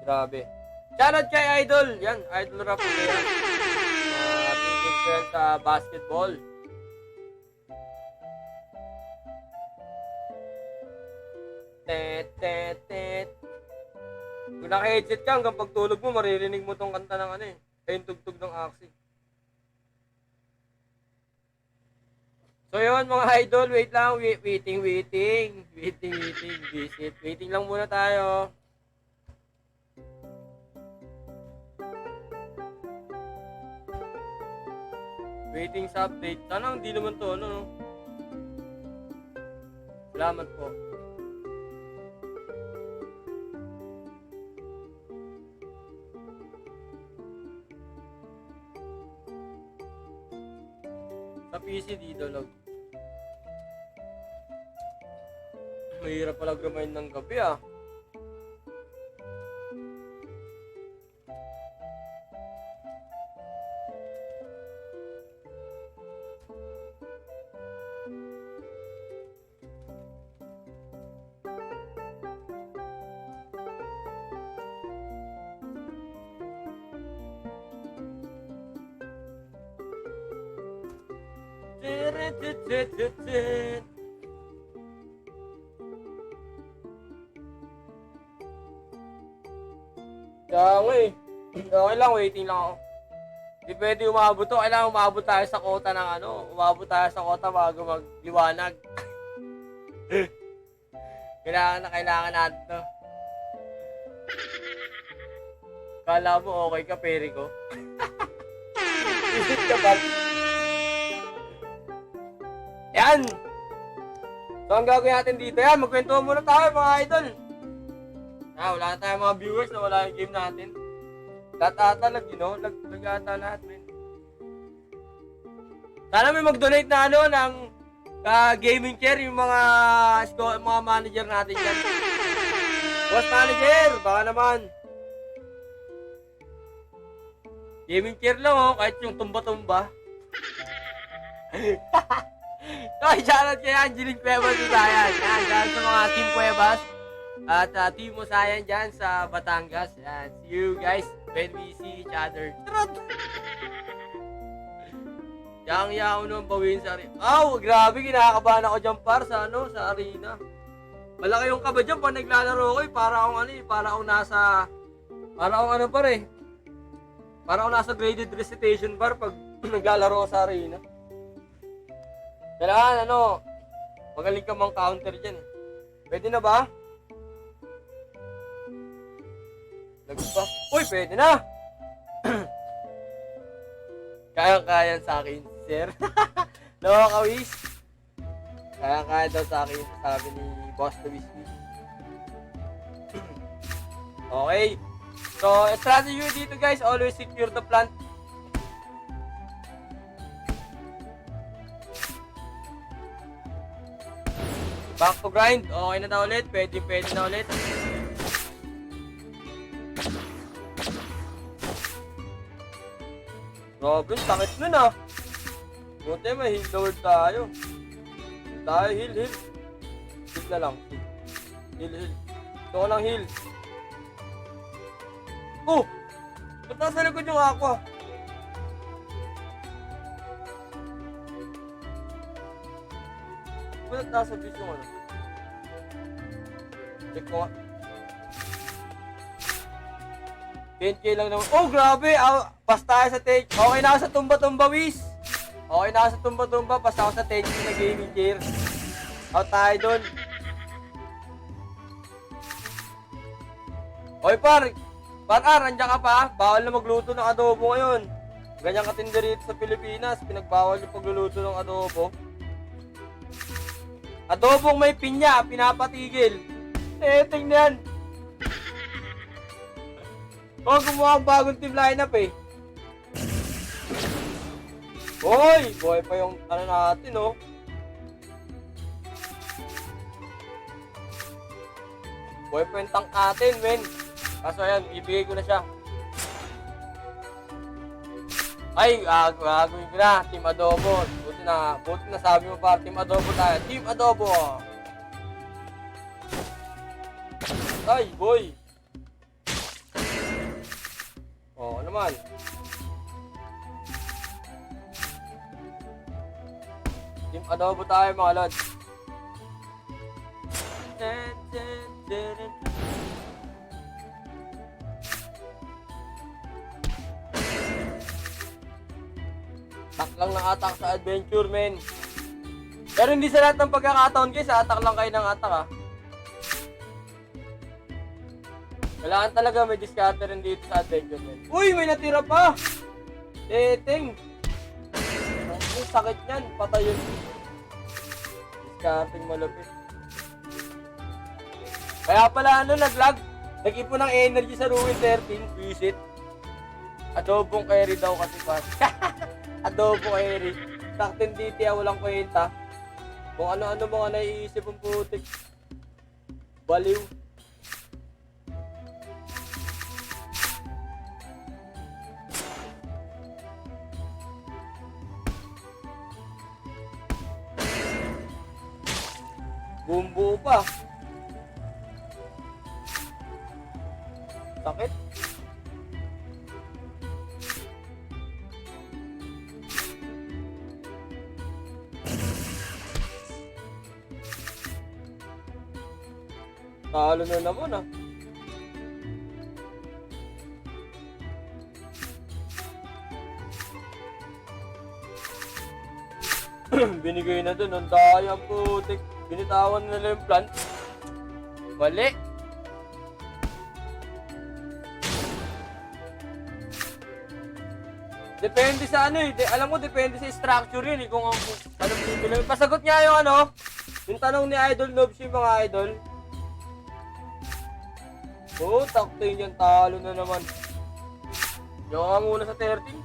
Grabe. Shoutout kay Idol. Yan, Idol Rap na yan. Big fan sa basketball. Tet. Kung naka-headset ka, hanggang pagtulog mo, maririnig mo tong kanta ng yung tugtog ng Axie. So yun mga idol, wait lang, waiting. Visit. Waiting lang muna tayo. Waiting sa update. Sana hindi naman to, no? Salamat po. Sa PC dito lang. Mahirap pala grind ng gabi Kaya nga okay lang, waiting lang ako. Hindi pwede umabot to. Kailangan umabot tayo sa kota ng umabot tayo sa kota bago magliwanag. Kailangan natin to. Kala mo okay ka, peri ko. Visit ka ba? Yan! So ang gagawin natin dito magkwento muna tayo mga idol. Wala na tayong mga viewers na wala yung game natin. Lag ata lahat, men. Sana may mag-donate na ng gaming chair yung mga manager natin dyan. Boss manager, baka naman. Gaming chair lang kahit yung tumba-tumba. Ay, shoutout kay Angeline Cuevas Usayan. Yan, dyan sa mga Team Cuevas. At Team Usayan dyan sa Batangas. Yan, see you guys when we see each other. Yang nung bawin sa arena. Grabe, kinakabahan ako dyan sa arena. Malaki yung kaba dyan pag naglalaro ko para akong nasa graded recitation bar pag naglalaro sa arena. Kailangan magaling ka mang counter dyan Pwede na ba? Lagot pa. Uy, pwede na! Kaya sa akin, sir. Nakakawis. Kaya daw sa akin, sabi ni Boss Luis. Okay. So, strategy dito guys, always secure the plant. Back to grind. Okay na daw ulit. Pwede na ulit. Grabe, sakit nun Buti may heal the world tayo. Heal. Heal na lang. Heal. Ito ko ng heal. Oh! Ba't nasa likod yung aqua? Ba't nasa base yung ano? Check ko nga. 10k lang naman. Oh, grabe! Pas tayo sa take. Okay na ako sa tumba-tumba, Wiz. Okay na ako sa tumba-tumba. Pas ako sa take na gaming chair. Out tayo dun. Oy, Par, nandiyan ka pa? Bawal na magluto ng adobo ngayon. Ganyan katindi rito sa Pilipinas. Pinagbawal yung pagluluto ng adobo. Adobong may pinya, pinapatigil. Tingnan. Gumawa ang bagong team lineup eh. Hoy, buhay pa yung ano natin, oh. Buhay pa yung tank natin, men. Kaso ayan, ibigay ko na siya. Ay, gagawin ko na, Team Adobo. Buti na sabi mo pa, Team Adobo tayo. Team Adobo! Ay, boy! Oo naman. Team Adobo tayo, mga lods. Attack lang ng attack sa adventure, men. Pero hindi sa lahat ng pagkakataon, guys, attack lang kayo ng attack, ha. Kailangan talaga may discounter rin dito sa adventure, men. Uy, may natira pa! Ting! Ang sakit niyan, patay yun. Discounting malapit. Kaya pala, naglag. Nag-ipon ng energy sa Ruin 13, visit. Adobong carry daw kasi pa. Adobo carry. Taktin DT, walang kwenta. Kung ano-ano mga naiisip ang putik. Baliw. Bumbu pa. Sakit. Talo na naman, ah. Binigay na dun, ang daya putik. Binitawan nila yung plant. Mali. Depende sa ano eh. Alam mo, depende sa structure yun eh. Kung ano bibili. Pasagot niya yung ano, yung tanong ni Idol Nobs yung mga idol. Oh, takto yun yung talo na naman. Yung nga muna sa 13.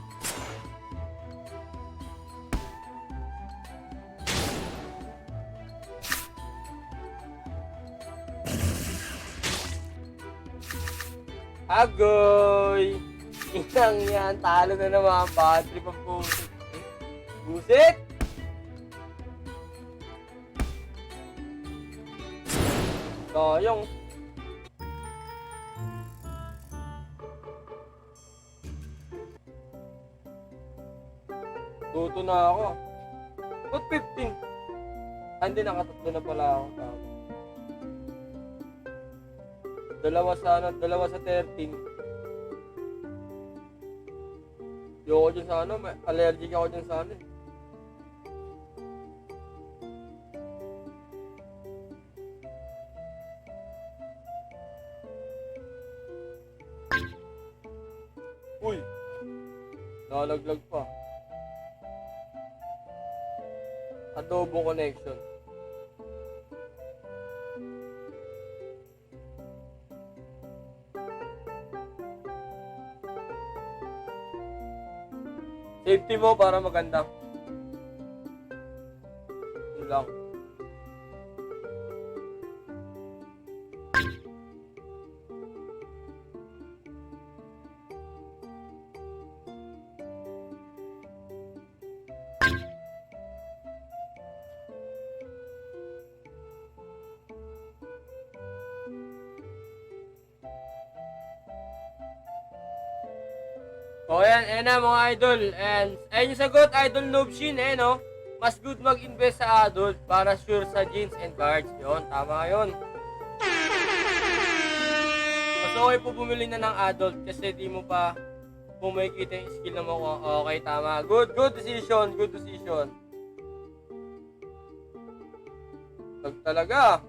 Agoy! Inang yan, talo na naman ang bad trip ang pusit. Pusit! Sayang. Tuto na ako. Ba't 15? Hindi, nakatatlo na pala ako. Dalawa sa 13. Yoko dyan sa ano, may allergic ako dyan sa ano eh. Uy! Nalaglag pa. Adobo connection. Safety mo para maganda. Yun lang. O ayan na mga idol. And ayun yung sagot, Idol Noobshin, no? Mas good mag-invest sa adult para sure sa jeans and cards. Yun, tama yun. Mas okay po bumili na ng adult kasi di mo pa kung makikita yung skill na mo. Okay, tama. Good decision, good decision. Talaga.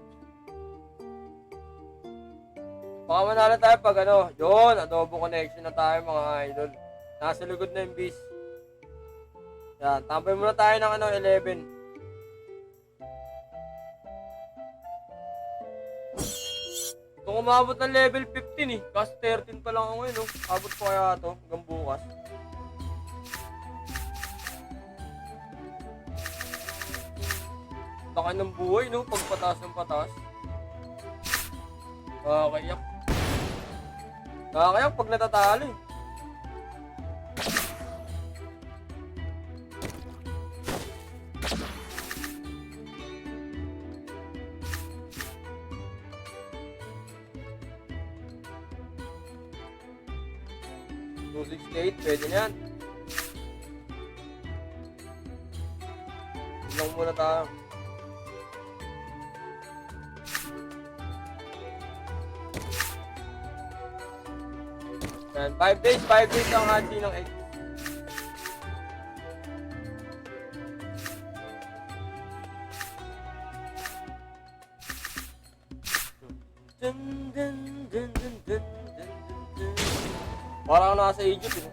Baka manalo tayo pag yun, adobo connection na tayo mga idol. Nasa lugod na yung bis. Yan, tambay muna tayo ng 11. Kung umabot ng level 15 kasi 13 pa lang ako ngayon, abot pa kaya ito, hanggang bukas. Taka ng buhay, pagpataas ng pataas. Nakakayak. Nakakayak pag natatalo . 268, pwede na yan. Ilang muna tayo. Yan, 5 days ang hati ng egg. Parang nasa Egypt,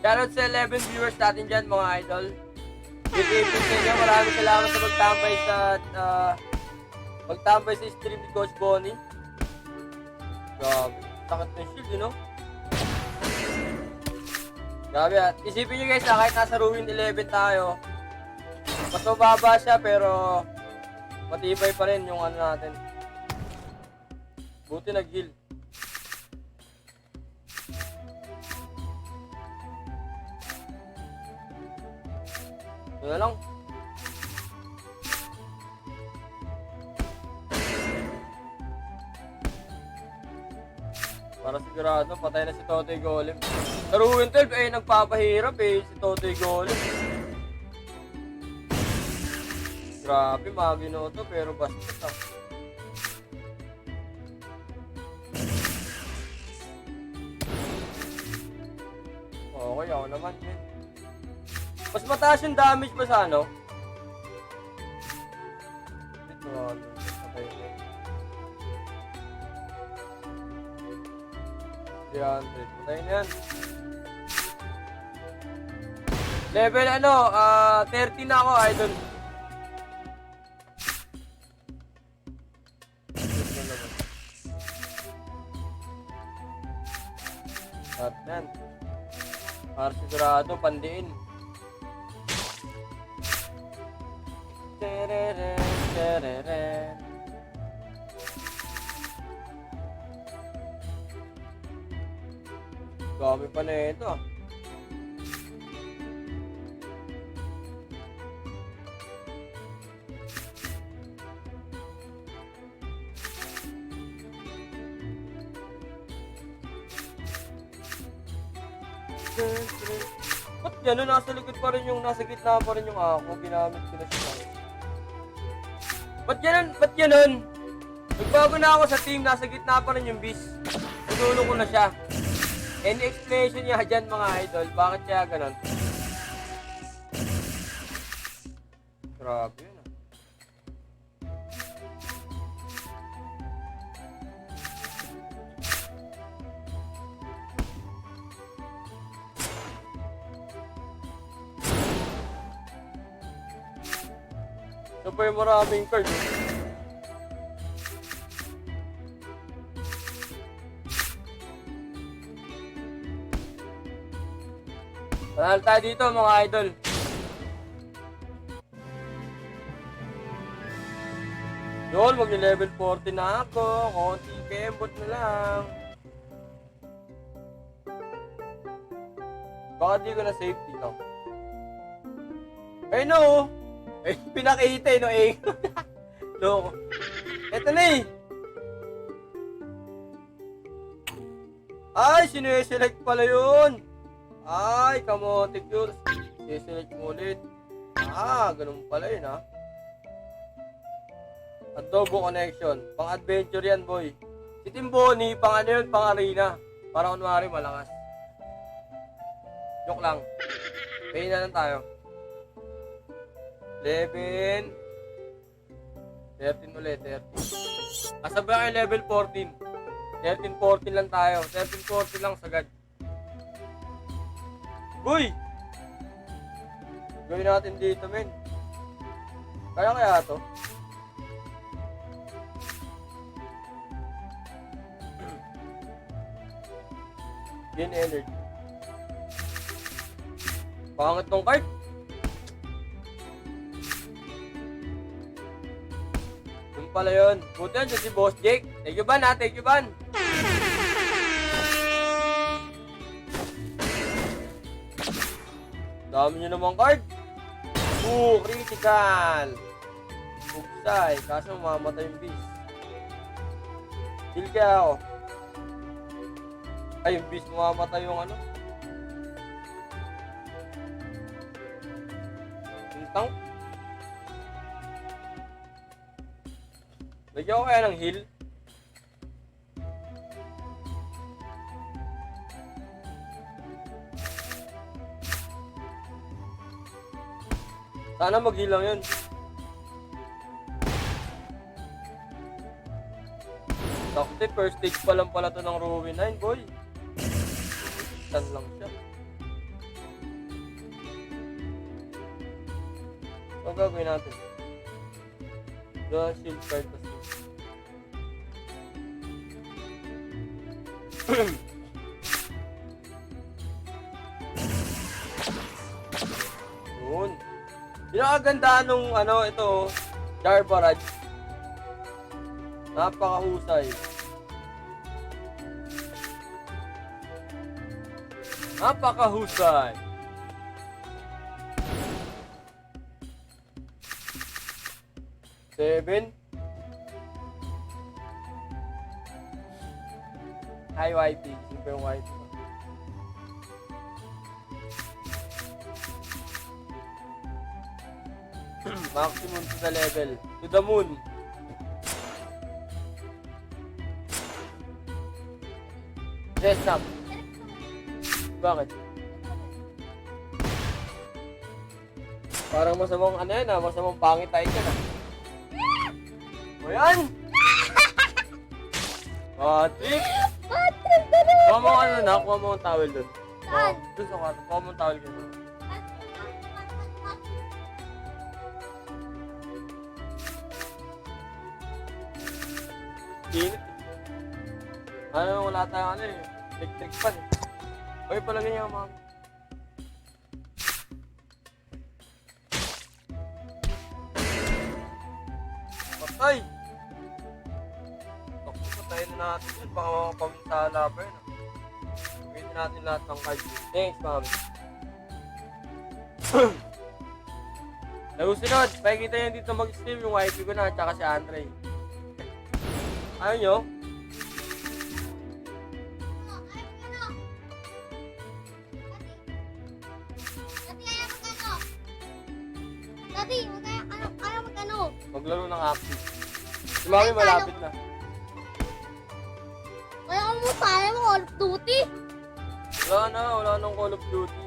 Shoutout sa 11 viewers natin dyan, mga idol. Good evening sa inyo. Maraming salamat sa pagtambay sa stream ni Coach Bonnie. Grabe, takot ng shield, Grabe, at isipin nyo guys, kahit nasa Ruin 11 tayo, mas mababa siya pero matibay pa rin yung natin. Buti nag-heal. Ito na lang. Para sigurado, patay na si Totoy Golem. Sa Ruin 12, nagpapahirap si Totoy Golem. Grabe, magino to, pero basta Okay, ako naman din. Mas mataas yung damage pa sa Ito, patay na. 300, patay na yan. Level 13 na ako, idol. At yan. Para sigurado, pandiin. Dami pa na ito. Ba't gano'n? Nasa likod pa rin nasa gitna pa rin yung ako. Ginamit ko na siya. Ba't ganun? Nagbago na ako sa team, nasa gitna pa rin yung beast. Tinulong ko na siya. Any explanation niya dyan, mga idol? Bakit siya ganun? Grabe yun, Super maraming card. Panalo tayo dito, mga idol. Yun, mag-level 40 na ako. Konti kembot na lang. Baka di ko na safety, no? Ay, no! Ay, pinakita, no, eh. Loko. Eto na, eh. Ay, sineselect pala yun. Ay, kamotik yun. Sineselect mo ulit. Ganun pala yun, ha? Adobo connection. Pang-adventure yan, boy. Si Timboni, pang ano yun, pang-arena. Para kunwari malakas. Joke lang. Pay na lang tayo. 11. 13 ulit, 13. Kasabay kayo level 14. 13-14 lang tayo. 13-14 lang sagad. Uy! Gawin natin dito, men. Kaya to? Gain energy. Pangit tong card. Yung pala yun. Buti yan si Boss Jake. Thank you, Ban, ha? Thank you, Ban. Dami nyo namang card. Critical. Bugsay. Kaso mamamatay yung beast. Kill kaya ako. Ay, yung beast mamamatay yung ano. Yung tank. Lagyan ko kaya ng heal. Sana mag-heal lang yun. Sakti, first stage pa lang pala to ng Ruin 9, boy. Tan lang siya. So, gagawin natin. The shield card kasi. Yun. Pinakaganda nung ano, ito, Jar Barrage. Napakahusay. Napakahusay. Seven. Hi, YP. Super YP. Maximum to the level. To the moon. Yes, Sam. Bakit? Parang masamang ano yan, masamang pangit tayo ka na. O yan! Patrick! Kuha mo ano na, kuha mo ang towel doon. Saan? Doon sa kwarto, kuha mo ang towel kayo. Init. Ano, wala tayong ano eh. Electric fan eh. Okay, palagay niya mga. Patay! Takbo, patayin na natin yun. Baka makapaminsahala pa yun. Gawin natin lahat ng cards. Thanks, mami. Nagusunod, makikita nyo dito mag-stream yung wifi ko na at saka si Andre. Ayaw nyo? Daddy, ayaw mag-ano? Maglaro ng active. Si mami malapit na. Kaya mo tayo mo Call of Duty? Wala nang Call of Duty.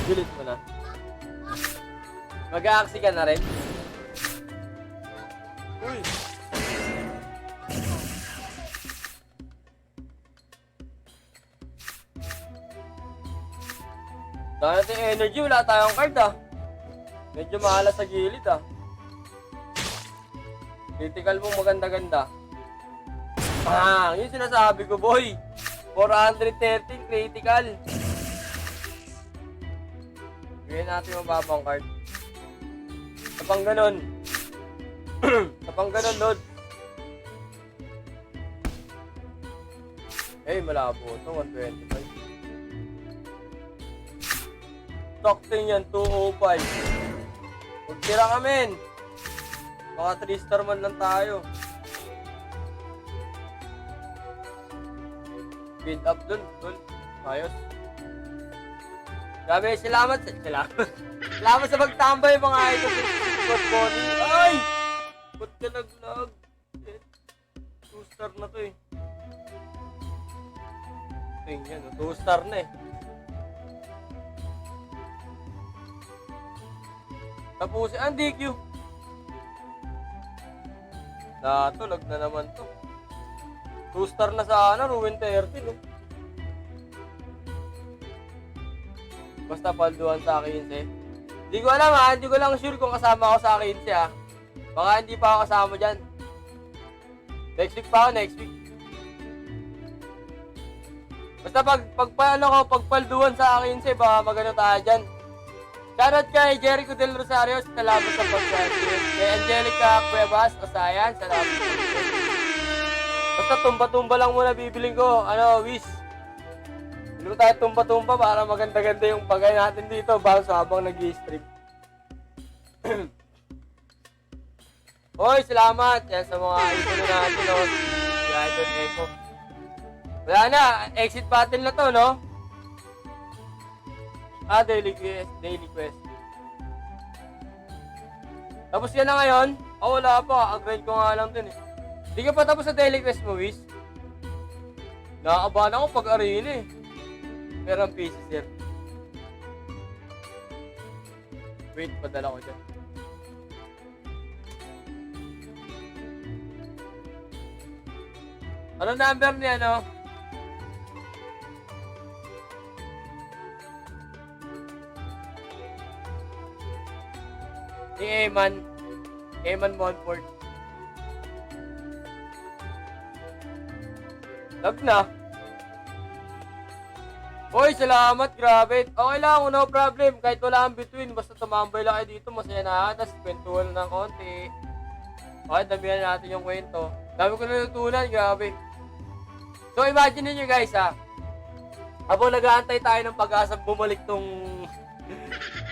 Delete mo na. Mag-a-axi ka na rin? Uy! Dahil natin energy, wala tayong card ah. Medyo mahala sa gilid ah. Critical mo maganda-ganda. Yun sinasabi ko boy. 413 critical. Bigyan natin mababang card. Sa pang ganon. Sa pang ganon, Lord. Eh, malabo ito. 125. Stockton yan, 205. Magtira ka, men. Baka 3-star man lang tayo. Build up dun, dun. Ayos. Grabe, salamat. Salamat sa pagtambay, mga idol. Good morning. Ay! Ba't ka naglag? 2-star na to eh. Tingnan, 2-star na eh. Tapos, DQ. Natulag na naman to. 2-star na sa Ruin 30, no? Basta palduan sa 15. Hindi ko alam ha, hindi ko lang sure kung kasama ako sa 15 ha. Baka hindi pa ako kasama dyan. Next week pa ako, next week. Basta pagpalduan sa 15, baka magano tayo dyan. Shoutout kay Jericho Del Rosario, salamat sa pag-share. Kay Angelica Cuevas, Osayan, salamat sa pag-share. Basta tumba-tumba lang muna bibiling ko, Wish. Hindi tayo tumba-tumba para maganda-ganda yung pagay natin dito bago sa habang nag-i-stream. Hoy, salamat! Yan sa mga idol natin, no? Si Idol Echo. Wala na, exit battle na to, no? Daily quest. Tapos yan na ngayon. Wala pa. Ang-grind ko nga lang din eh. Di ka pa tapos sa daily quest mo, Wiz? Nakakabahan ako pag arena eh. Pero ang PC, sir. Wait, padala ko dyan. Ano number niya, no? Ni Eman Monfort. Lag na. Hoy, salamat, grabe. Okay lang, no problem. Kahit wala ang between, basta tumambay lang kayo dito, masaya na. Tapos kwentuhan ng konti. Okay, damihan natin yung kwento. Dami ko natutunan, grabe. So, imagine niyo guys, ha. Habang nag-aantay tayo ng pag-asa bumalik tong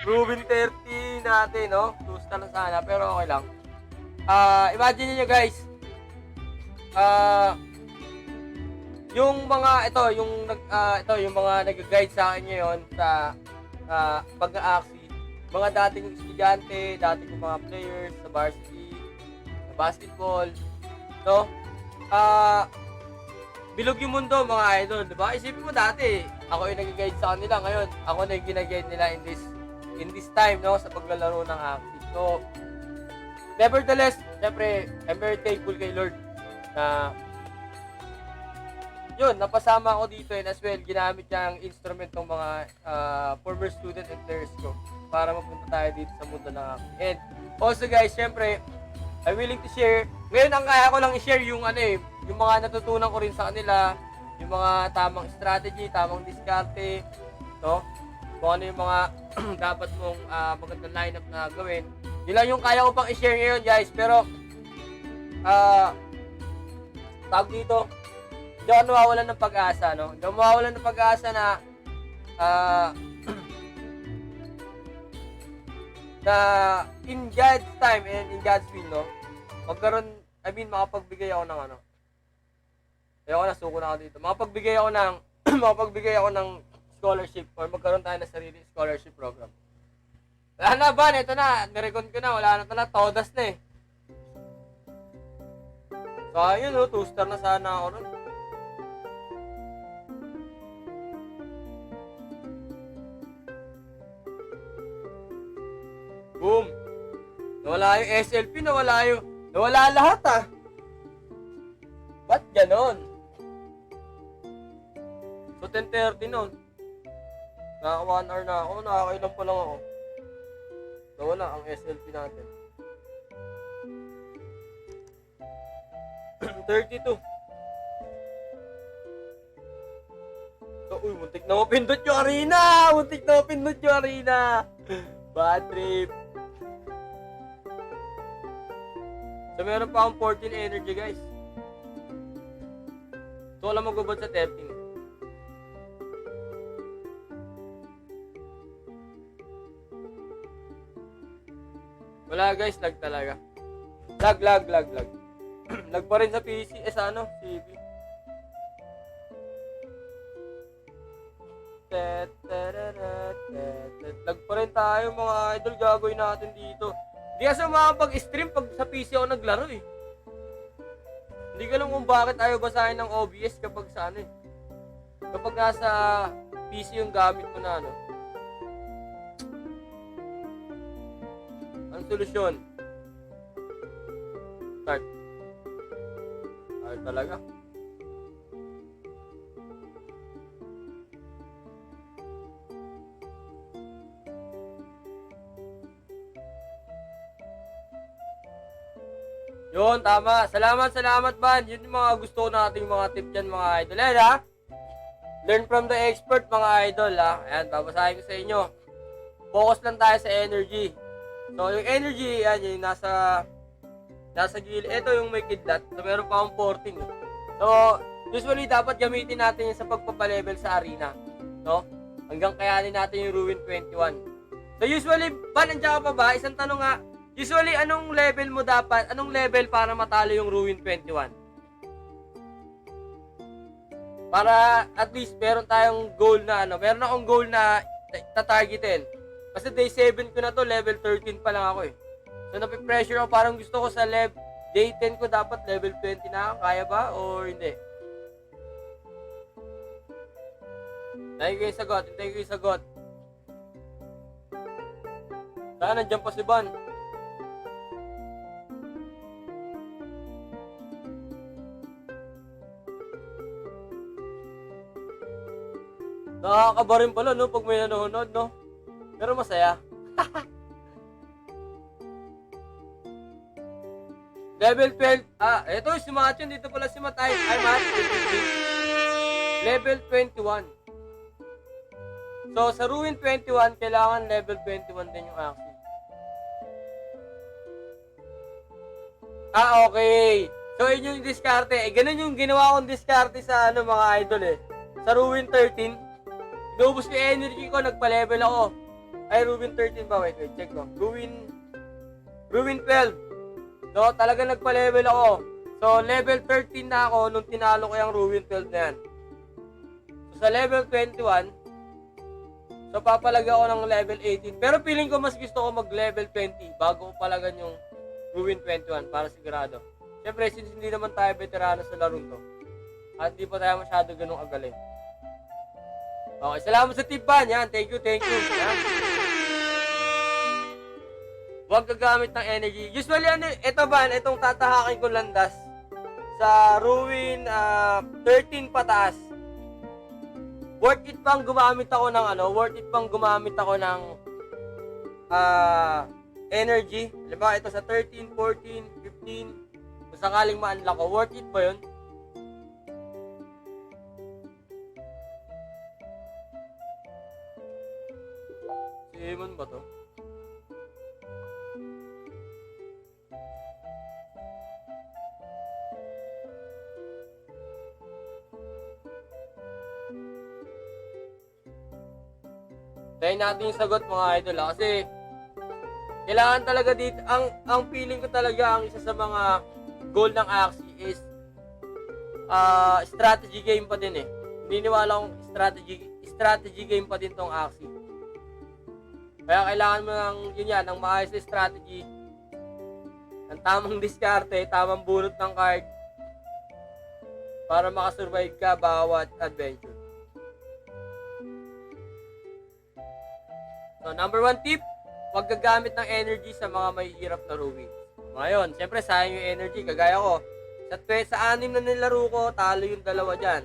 Ruin 30 natin, no? Tusta lang sana, pero okay lang. Imagine niyo guys, yung mga yung mga nag-guide sa akin ngayon sa pag-aaksi, mga dating estudyante, dating mga players sa varsity, sa basketball, no? Bilog yung mundo, mga idol, di ba? Isipin mo dati, ako yung nag-guide sa kanila, ngayon ako na yung gina-guide nila in this time, no, sa paglalaro ng aksi. So, nevertheless, syempre, I'm very thankful kay Lord na yun, napasama ako dito and as well, ginamit niya ang instrument ng mga former student and players ko para mapunta tayo dito sa mundo ng aksi. And also guys, syempre, I'm willing to share. Ngayon, ang kaya ko lang i-share yung yung mga natutunan ko rin sa kanila, yung mga tamang strategy, tamang diskarte, no? Kung ano yung mga dapat mong magandang lineup na gawin. Yun lang yung kaya ko pang i-share ngayon, guys. Pero, tawag dito, hindi ako nawawalan ng pag-asa, no? Hindi ako nawawalan ng pag-asa na na in God's time and in God's will, no? Makapagbigay ako ng ayoko na, suko na ako dito. Makapagbigay ako ng scholarship or magkaroon tayo ng sarili scholarship program. Wala na ba? Ito na, nirecon ko na, wala na tala, todas na eh. So, ayun, 2-star na sana ako nun. Boom! Nawala yung SLP, nawala lahat ah. Ba't ganon? So 10:30 nun. Naka 1 hour na ako, nakakailan pa lang ako. Nawala ang SLP natin. 32. So, muntik na mapindot yung arena! Bad trip. So, meron pa akong 14 energy, guys. So, wala magubot sa 13. Wala, guys. Lag talaga. Lag. Lag pa rin sa PC. Sa ano? CB. Lag pa rin tayo, mga idol. Gagawin natin dito. Hindi kasi makapag-stream pag sa PC ako naglaro eh. Hindi ko alam kung bakit ayaw basahin ng OBS kapag sa ano eh. Kapag nasa PC yung gamit mo na ano. Ang solusyon. Start. Ayaw talaga. Yun, tama. Salamat, man. Yun yung mga gusto nating mga tip dyan, mga idol. Ayan, ha? Learn from the expert, mga idol, ha? Ayan, babasahin ko sa inyo. Focus lang tayo sa energy. So, yung energy, yan, yung nasa gilid. Ito yung may kidlat. So, meron pa akong 14. So, usually, dapat gamitin natin yun sa pagpapalevel sa arena. No? Hanggang kayanin natin yung Ruin 21. So, usually, nandiyan ka pa ba? Isang tanong nga. Usually, anong level mo dapat? Anong level para matalo yung Ruin 21? Para at least meron tayong goal na ano. Meron akong goal na tatargetin. Kasi day 7 ko na to, level 13 pa lang ako eh. So napipressure ako, parang gusto ko sa day 10 ko dapat level 20 na ako. Kaya ba? O hindi? Hintayin ko yung sagot. Saan nandiyan pa si Ban? Nakakaba rin pala, no? Pag may nanonood, no? Pero masaya. Level 12. Eto si Matthew. Dito pala si Matay. Ay, Matthew. Level 21. So, sa Ruin 21, kailangan level 21 din yung Axie. Okay. So, yun yung diskarte. Ganun yung ginawa kong diskarte sa mga idol eh. Sa Ruin 13, inubos ko yung energy ko, nagpa-level ako. Ay, Ruin 13 ba? Wait, check ko. Ruin 12. So, talaga nagpa-level ako. So, level 13 na ako nung tinalo ko yung Ruin 12 na yan. So, sa level 21, so, papalaga ako ng level 18. Pero feeling ko mas gusto ko mag-level 20 bago ko palagan yung Ruin 21 para sigurado. Siyempre, since hindi naman tayo veterano sa laro to, at di pa tayo masyado ganung agaling. Okay, salamat sa tip ban. Yan, thank you. Yan. Huwag gagamit ng energy. Usually, itong tatahakin ko landas sa Ruin 13 pataas. Worth it pang gumamit ako ng energy. Halimbawa, ito sa 13, 14, 15. Kung sakaling ma-unlock ko, worth it ba yun? Simon ba to? Tayo natin yung sagot, mga idol, kasi kailangan talaga dito, ang feeling ko talaga, ang isa sa mga goal ng Axie is strategy game pa din eh. Naniniwala akong strategy game pa din tong Axie. Kaya kailangan mo ng maayos na strategy, ng tamang diskarte, tamang bunot ng card, para makasurvive ka bawat adventure. So, number 1 tip, huwag gagamit ng energy sa mga mahihirap na ruins. Ngayon, siyempre sayang yung energy, kagaya ko. Sa 6 na nilaro ko, talo yung 2 dyan.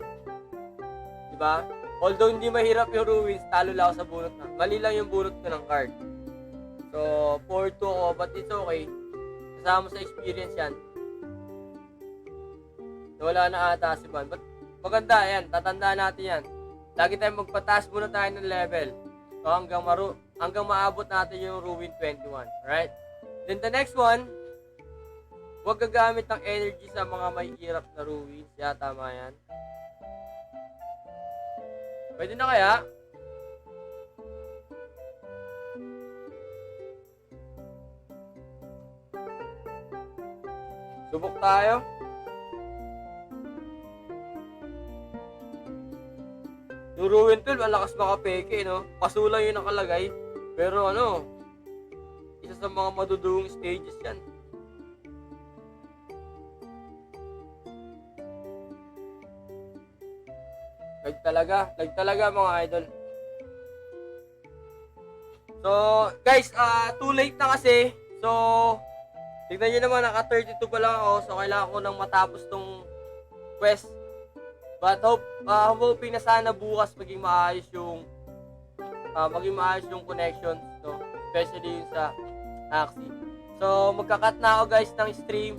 Diba? Although hindi mahirap yung ruins, talo lang ako sa bunot na. Mali lang yung bunot ko ng card. So, 4-2 ako, but it's okay. Kasama sa experience yan. Wala na ata si Ban. But maganda yan, tatandaan natin yan. Lagi tayong magpataas muna tayo ng level. So, hanggang maabot natin yung Ruin 21. Alright? Then the next one, huwag gagamit ng energy sa mga may hirap na ruins. Yeah, tama yan. Pwede na kaya? Subok tayo. Yung Ruin 12, ang lakas makapeke, no? Pasulang yung nakalagay. Pero ano, isa sa mga madudungong stages yan. Lag talaga mga idol. So, guys, too late na kasi. So, tignan nyo naman, naka 32 pa lang ako. So, kailangan ko nang matapos tong quest. But hoping na sana bukas maging maayos yung connections, no? Especially yung sa Axie. So, magka-cut na ako guys ng stream.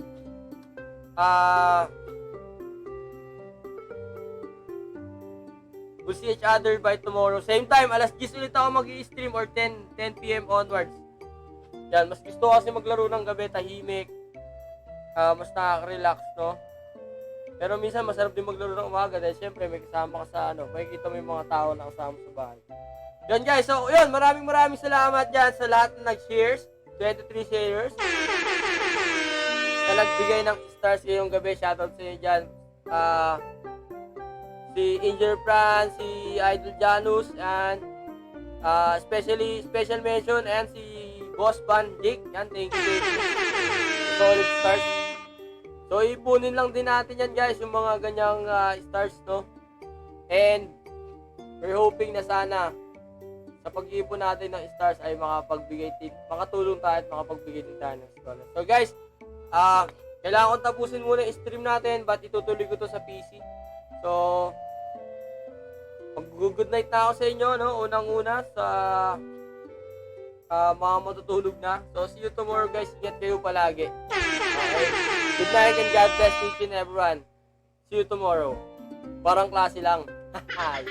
We'll see each other by tomorrow. Same time, alas 10 ulit ako mag-i-stream or 10 PM onwards. Yan, mas gusto ko kasi maglaro ng gabi, tahimik. Mas nakaka-relax, no? Pero minsan masarap din maglaro ng umaga dahil syempre may kasama ka sa makikita mo yung mga tao na kasama sa bahay. Yan guys, so yun, maraming salamat dyan sa lahat na nag-shares. 23 sharers. Sa nagbigay ng stars ngayong gabi, shoutout sa inyo dyan. Si Angel Fran, si Idol Janus, and special mention and si Boss Van Jake. Yan, thank you. Solid stars. So, ipunin lang din natin yan guys, yung mga ganyang stars, no? And, we're hoping na sana sa pag-iipon natin ng stars ay makatulong tayo at makapagbigay din tayo ng scholars. So guys, kailangan kong tapusin muna yung stream natin, but itutuloy ko to sa PC. So, mag-good night na ako sa inyo, no? Unang-una sa mga matutulog na. So, see you tomorrow guys. Ingat kayo palagi. Okay? Good night and God bless each and everyone. See you tomorrow. Parang klase lang. Hi.